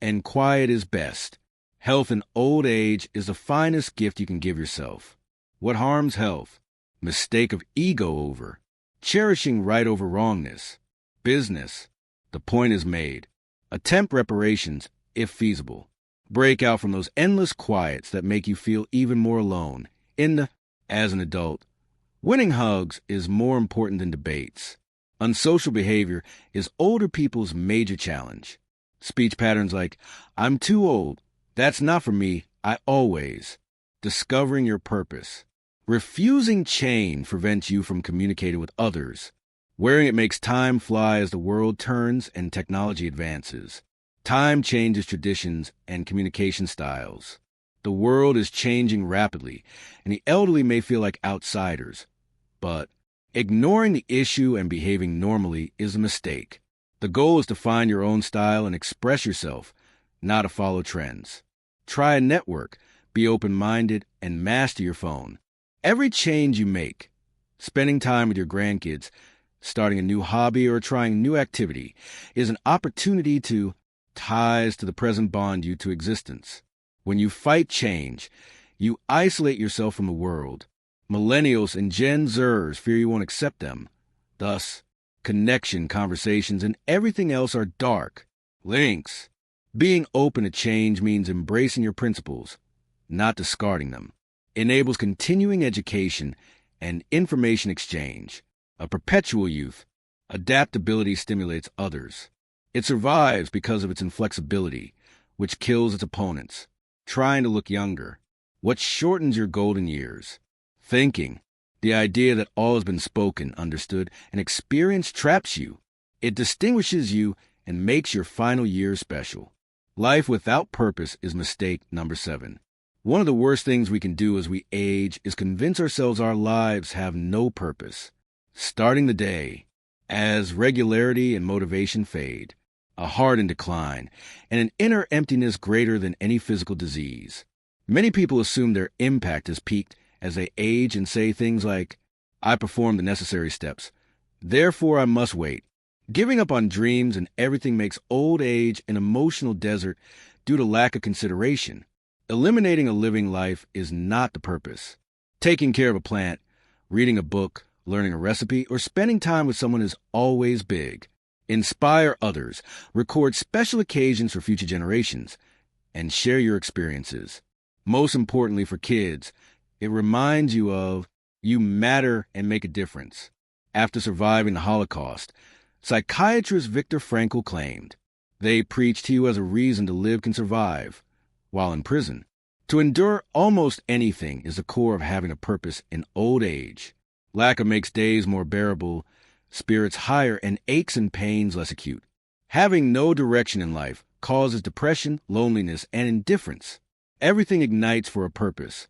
And quiet is best. Health in old age is the finest gift you can give yourself. What harms health? Mistake of ego over. Cherishing right over wrongness. Business. The point is made. Attempt reparations, if feasible. Break out from those endless quiets that make you feel even more alone. As an adult, winning hugs is more important than debates. Unsocial behavior is older people's major challenge. Speech patterns like, I'm too old, that's not for me, I always. Discovering your purpose. Refusing change prevents you from communicating with others. Wearing it makes time fly as the world turns and technology advances. Time changes traditions and communication styles. The world is changing rapidly, and the elderly may feel like outsiders. But ignoring the issue and behaving normally is a mistake. The goal is to find your own style and express yourself, not to follow trends. Try a network, be open-minded, and master your phone. Every change you make, spending time with your grandkids, starting a new hobby, or trying a new activity, is an opportunity to ties to the present bond you to existence. When you fight change, you isolate yourself from the world. Millennials and Gen Zers fear you won't accept them. Thus, connection, conversations, and everything else are dark. Links. Being open to change means embracing your principles, not discarding them. Enables continuing education and information exchange. A perpetual youth. Adaptability stimulates others. It survives because of its inflexibility, which kills its opponents. Trying to look younger. What shortens your golden years? Thinking. The idea that all has been spoken, understood, and experienced traps you. It distinguishes you and makes your final years special. Life without purpose is mistake number 7. One of the worst things we can do as we age is convince ourselves our lives have no purpose. Starting the day. As regularity and motivation fade. A heart in decline, and an inner emptiness greater than any physical disease. Many people assume their impact has peaked as they age and say things like, I performed the necessary steps, therefore I must wait. Giving up on dreams and everything makes old age an emotional desert due to lack of consideration. Eliminating a living life is not the purpose. Taking care of a plant, reading a book, learning a recipe, or spending time with someone is always big. Inspire others, record special occasions for future generations, and share your experiences. Most importantly for kids, it reminds you of you matter and make a difference. After surviving the Holocaust, psychiatrist Viktor Frankl claimed, they preach to you as a reason to live can survive, while in prison. To endure almost anything is the core of having a purpose in old age. Lack of makes days more bearable, spirits higher, and aches and pains less acute. Having no direction in life causes depression, loneliness, and indifference. Everything ignites for a purpose,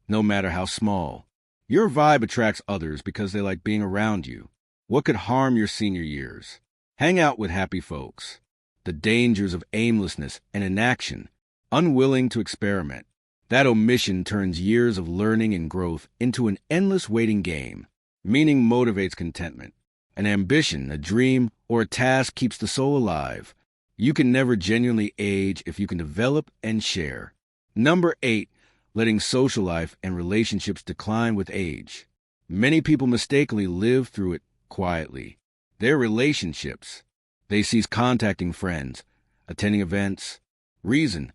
no matter how small. Your vibe attracts others because they like being around you. What could harm your senior years? Hang out with happy folks. The dangers of aimlessness and inaction, unwilling to experiment. That omission turns years of learning and growth into an endless waiting game. Meaning motivates contentment. An ambition, a dream, or a task keeps the soul alive. You can never genuinely age if you can develop and share. Number 8, letting social life and relationships decline with age. Many people mistakenly live through it quietly. Their relationships. They cease contacting friends, attending events. Reason.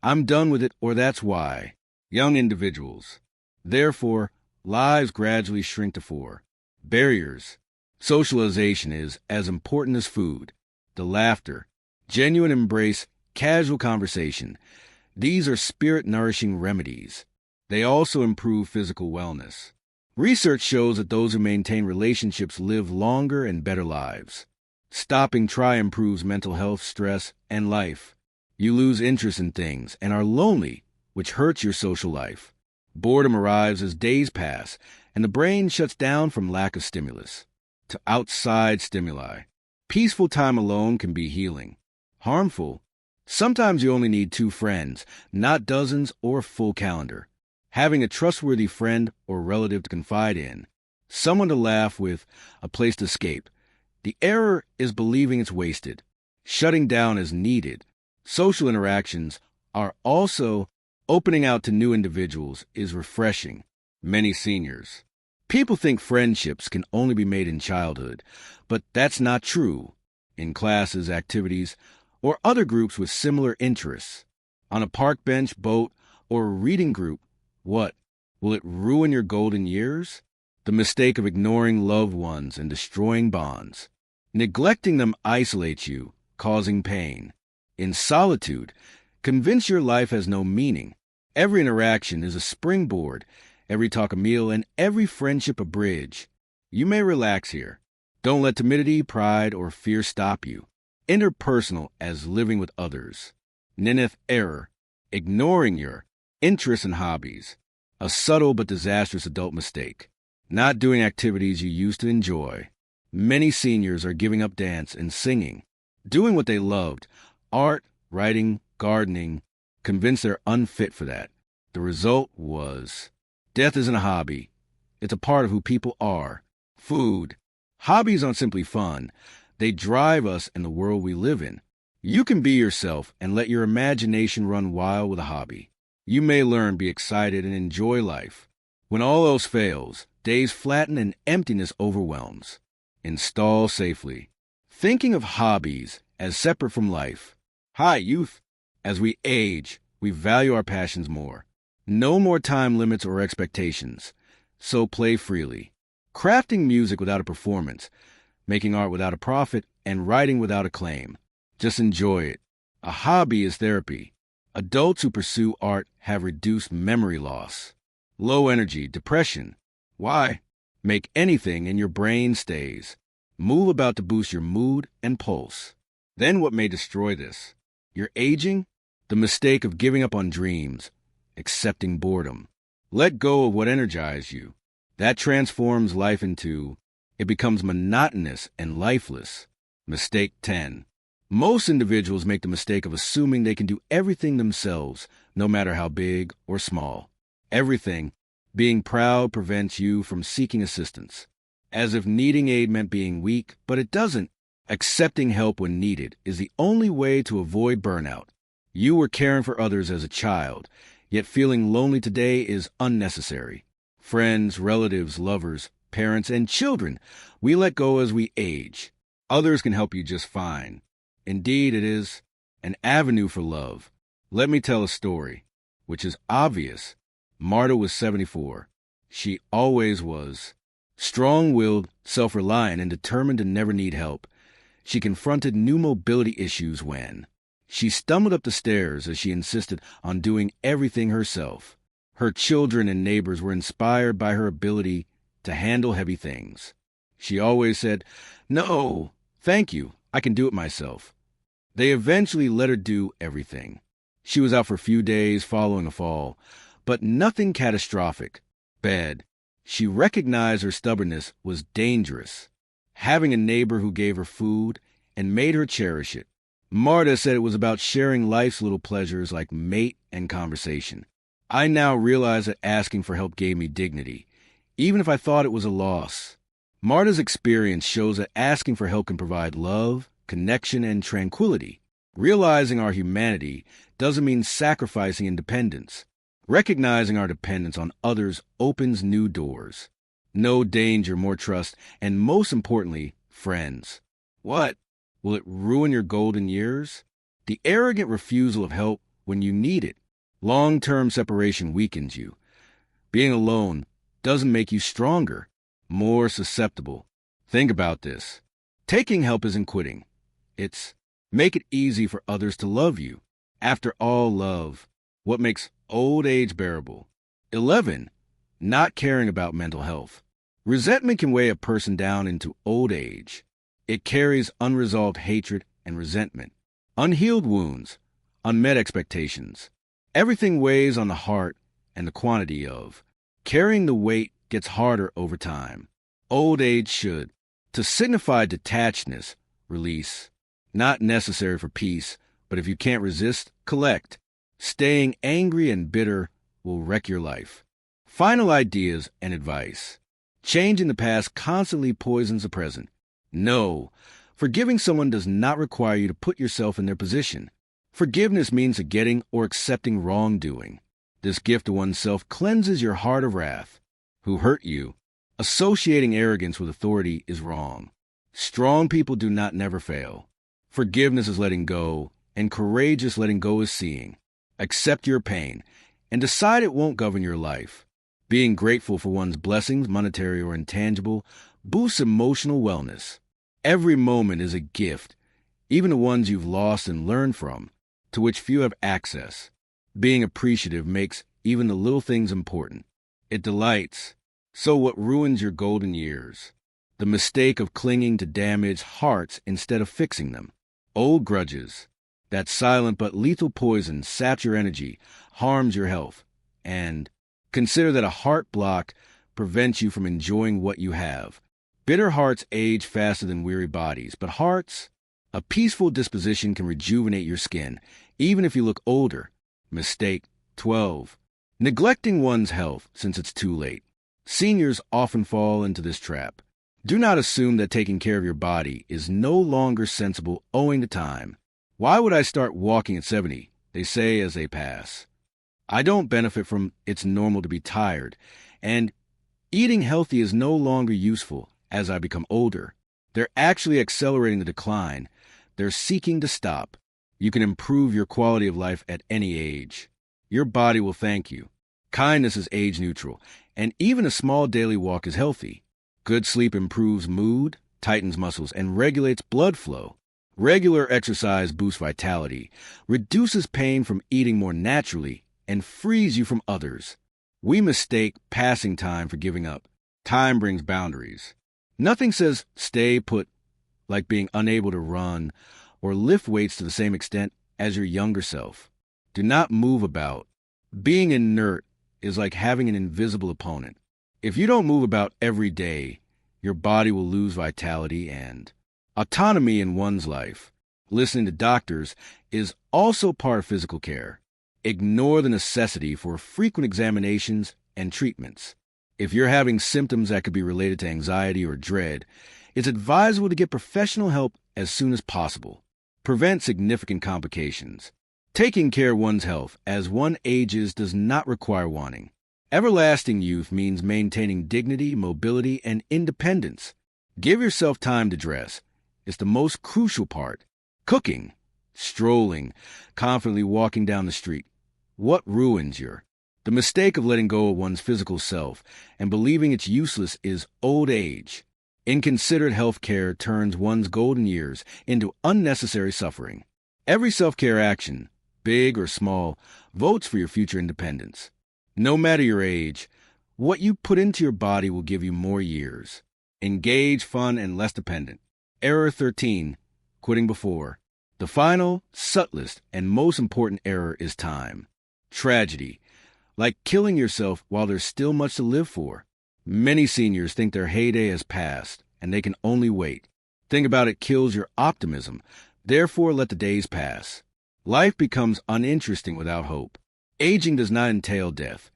I'm done with it, or that's why. Young individuals. Therefore, lives gradually shrink to 4. Barriers. Socialization is as important as food. The laughter, genuine embrace, casual conversation. These are spirit-nourishing remedies. They also improve physical wellness. Research shows that those who maintain relationships live longer and better lives. Stopping try improves mental health, stress, and life. You lose interest in things and are lonely, which hurts your social life. Boredom arrives as days pass, and the brain shuts down from lack of stimulus. To outside stimuli. Peaceful time alone can be healing. Harmful. Sometimes you only need 2 friends, not dozens or a full calendar. Having a trustworthy friend or relative to confide in. someone to laugh with, a place to escape. The error is believing it's wasted. Shutting down is needed. Social interactions are also opening out to new individuals is refreshing. Many seniors. People think friendships can only be made in childhood, but that's not true. In classes, activities, or other groups with similar interests. On a park bench, boat, or a reading group, what? Will it ruin your golden years? The mistake of ignoring loved ones and destroying bonds. Neglecting them isolates you, causing pain. In solitude, convince your life has no meaning. Every interaction is a springboard, every talk a meal, and every friendship a bridge. You may relax here. Don't let timidity, pride, or fear stop you. Interpersonal as living with others. Nineth error, ignoring your interests and hobbies. A subtle but disastrous adult mistake. Not doing activities you used to enjoy. Many seniors are giving up dance and singing, doing what they loved, art, writing, gardening, convinced they're unfit for that. The result was death isn't a hobby. It's a part of who people are. Food. Hobbies aren't simply fun. They drive us in the world we live in. You can be yourself and let your imagination run wild with a hobby. You may learn, be excited, and enjoy life. When all else fails, days flatten and emptiness overwhelms. Install safely. Thinking of hobbies as separate from life. Hi, youth. As we age, we value our passions more. No more time limits or expectations. So play freely. Crafting music without a performance, making art without a profit, and writing without acclaim. Just enjoy it. A hobby is therapy. Adults who pursue art have reduced memory loss. Low energy, depression. Why? Make anything and your brain stays. Move about to boost your mood and pulse. Then what may destroy this? Your aging? The mistake of giving up on dreams. Accepting boredom. Let go of what energized you. That transforms life into, it becomes monotonous and lifeless. Mistake 10. Most individuals make the mistake of assuming they can do everything themselves, no matter how big or small. Everything. Being proud prevents you from seeking assistance. As if needing aid meant being weak, but it doesn't. Accepting help when needed is the only way to avoid burnout. You were caring for others as a child, yet feeling lonely today is unnecessary. Friends, relatives, lovers, parents, and children, we let go as we age. Others can help you just fine. Indeed, it is an avenue for love. Let me tell a story, which is obvious. Marta was 74. She always was. Strong-willed, self-reliant, and determined to never need help. She confronted new mobility issues when she stumbled up the stairs as she insisted on doing everything herself. Her children and neighbors were inspired by her ability to handle heavy things. She always said, "No, thank you, I can do it myself." They eventually let her do everything. She was out for a few days following a fall, but nothing catastrophic. Bad. She recognized her stubbornness was dangerous. Having a neighbor who gave her food and made her cherish it. Marta said it was about sharing life's little pleasures like mate and conversation. I now realize that asking for help gave me dignity, even if I thought it was a loss. Marta's experience shows that asking for help can provide love, connection, and tranquility. Realizing our humanity doesn't mean sacrificing independence. Recognizing our dependence on others opens new doors. No danger, more trust, and most importantly, friends. What? Will it ruin your golden years? The arrogant refusal of help when you need it. Long-term separation weakens you. Being alone doesn't make you stronger, more susceptible. Think about this. Taking help isn't quitting. It's make it easy for others to love you. After all, love. What makes old age bearable? 11. Not caring about mental health. Resentment can weigh a person down into old age. It carries unresolved hatred and resentment, unhealed wounds, unmet expectations. Everything weighs on the heart and the quantity of. Carrying the weight gets harder over time. Old age should, to signify detachedness, release. Not necessary for peace, but if you can't resist, collect. Staying angry and bitter will wreck your life. Final ideas and advice. Change in the past constantly poisons the present. No, forgiving someone does not require you to put yourself in their position. Forgiveness means forgetting or accepting wrongdoing. This gift to oneself cleanses your heart of wrath. Who hurt you? Associating arrogance with authority is wrong. Strong people do not never fail. Forgiveness is letting go, and courageous letting go is seeing. Accept your pain, and decide it won't govern your life. Being grateful for one's blessings, monetary or intangible, boosts emotional wellness. Every moment is a gift, even the ones you've lost and learned from, to which few have access. Being appreciative makes even the little things important. It delights. So what ruins your golden years? The mistake of clinging to damaged hearts instead of fixing them. Old grudges. That silent but lethal poison saps your energy, harms your health. And consider that a heart block prevents you from enjoying what you have. Bitter hearts age faster than weary bodies, but a peaceful disposition can rejuvenate your skin, even if you look older. Mistake 12. Neglecting one's health since it's too late. Seniors often fall into this trap. Do not assume that taking care of your body is no longer sensible owing to time. Why would I start walking at 70? They say as they pass. I don't benefit from it's normal to be tired, and eating healthy is no longer useful as I become older. They're actually accelerating the decline. They're seeking to stop. You can improve your quality of life at any age. Your body will thank you. Kindness is age neutral, and even a small daily walk is healthy. Good sleep improves mood, tightens muscles, and regulates blood flow. Regular exercise boosts vitality, reduces pain from eating more naturally, and frees you from others. We mistake passing time for giving up. Time brings boundaries. Nothing says stay put like being unable to run or lift weights to the same extent as your younger self. Do not move about. Being inert is like having an invisible opponent. If you don't move about every day, your body will lose vitality and autonomy in one's life. Listening to doctors is also part of physical care. Ignore the necessity for frequent examinations and treatments. If you're having symptoms that could be related to anxiety or dread, it's advisable to get professional help as soon as possible. Prevent significant complications. Taking care of one's health as one ages does not require wanting. Everlasting youth means maintaining dignity, mobility, and independence. Give yourself time to dress. It's the most crucial part. Cooking, strolling, confidently walking down the street. What ruins the mistake of letting go of one's physical self and believing it's useless is old age. Inconsiderate health care turns one's golden years into unnecessary suffering. Every self-care action, big or small, votes for your future independence. No matter your age, what you put into your body will give you more years. Engaged, fun, and less dependent. Error 13, quitting before. The final, subtlest, and most important error is time. Tragedy, like killing yourself while there's still much to live for. Many seniors think their heyday has passed, and they can only wait. Think about it kills your optimism. Therefore, let the days pass. Life becomes uninteresting without hope. Aging does not entail death.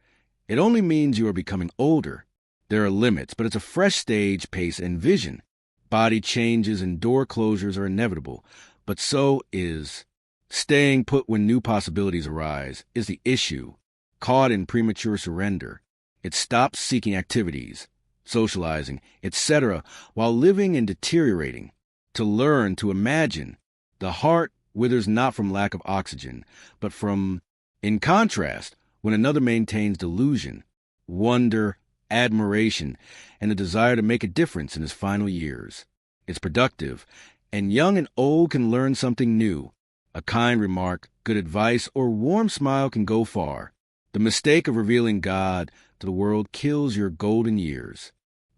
It only means you are becoming older. There are limits, but it's a fresh stage, pace, and vision. Body changes and door closures are inevitable, but so is staying put when new possibilities arise is the issue. Caught in premature surrender. It stops seeking activities, socializing, etc., while living and deteriorating. To learn, to imagine. The heart withers not from lack of oxygen, but from, in contrast, when another maintains delusion, wonder, admiration, and the desire to make a difference in his final years. It's productive, and young and old can learn something new. A kind remark, good advice, or warm smile can go far. The mistake of revealing God to the world kills your golden years.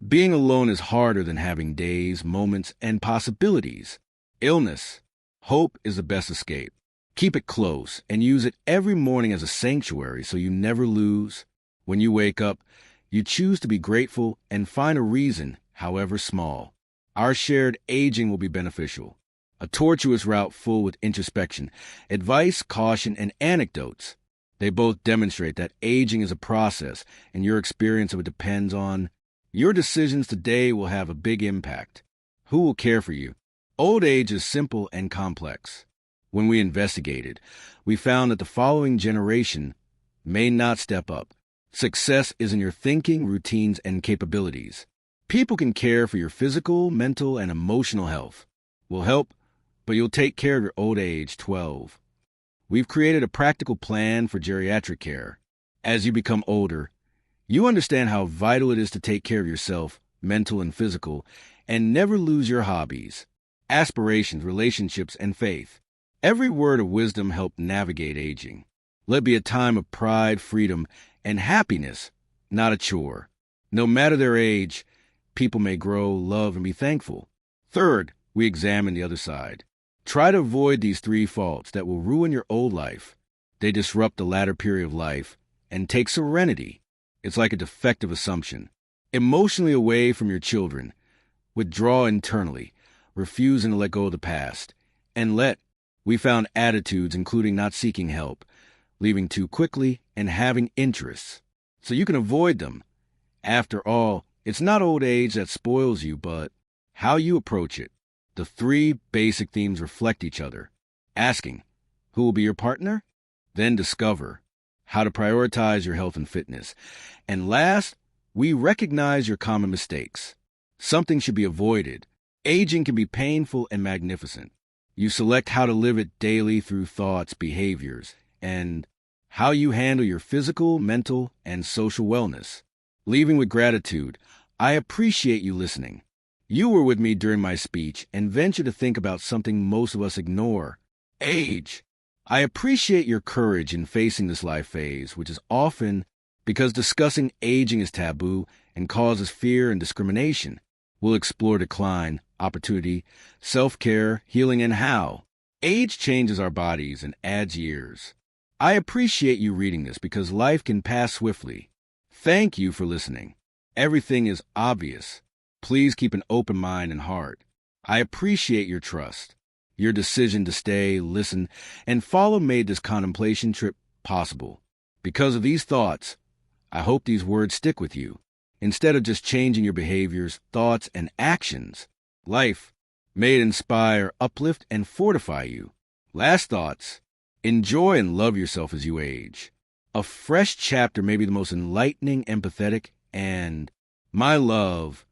Being alone is harder than having days, moments, and possibilities. Illness. Hope is the best escape. Keep it close and use it every morning as a sanctuary so you never lose. When you wake up, you choose to be grateful and find a reason, however small. Our shared aging will be beneficial. A tortuous route full with introspection, advice, caution, and anecdotes. They both demonstrate that aging is a process, and your experience of it depends on Your decisions today will have a big impact. Who will care for you? Old age is simple and complex. When we investigated, we found that the following generation may not step up. Success is in your thinking, routines, and capabilities. People can care for your physical, mental, and emotional health. Will help, but you'll take care of your old age. 12. We've created a practical plan for geriatric care. As you become older, you understand how vital it is to take care of yourself, mental and physical, and never lose your hobbies, aspirations, relationships, and faith. Every word of wisdom helps navigate aging. Let it be a time of pride, freedom, and happiness, not a chore. No matter their age, people may grow, love, and be thankful. Third, we examine the other side. Try to avoid these 3 faults that will ruin your old life. They disrupt the latter period of life and take serenity. It's like a defective assumption. Emotionally away from your children. Withdraw internally, refusing to let go of the past. And we found attitudes including not seeking help, leaving too quickly, and having interests. So you can avoid them. After all, it's not old age that spoils you, but how you approach it. The 3 basic themes reflect each other. Asking, who will be your partner? Then discover how to prioritize your health and fitness. And last, we recognize your common mistakes. Something should be avoided. Aging can be painful and magnificent. You select how to live it daily through thoughts, behaviors, and how you handle your physical, mental, and social wellness. Leaving with gratitude, I appreciate you listening. You were with me during my speech and venture to think about something most of us ignore: age. I appreciate your courage in facing this life phase, which is often because discussing aging is taboo and causes fear and discrimination. We'll explore decline, opportunity, self-care, healing, and how age changes our bodies and adds years. I appreciate you reading this because life can pass swiftly. Thank you for listening. Everything is obvious. Please keep an open mind and heart. I appreciate your trust. Your decision to stay, listen, and follow made this contemplation trip possible. Because of these thoughts, I hope these words stick with you. Instead of just changing your behaviors, thoughts, and actions, life may it inspire, uplift, and fortify you. Last thoughts: enjoy and love yourself as you age. A fresh chapter may be the most enlightening, empathetic, and, my love,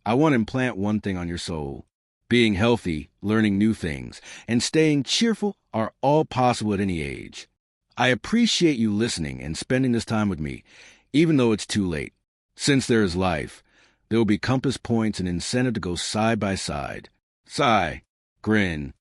I want to implant one thing on your soul. Being healthy, learning new things, and staying cheerful are all possible at any age. I appreciate you listening and spending this time with me, even though it's too late. Since there is life, there will be compass points and incentive to go side by side. Sigh, grin,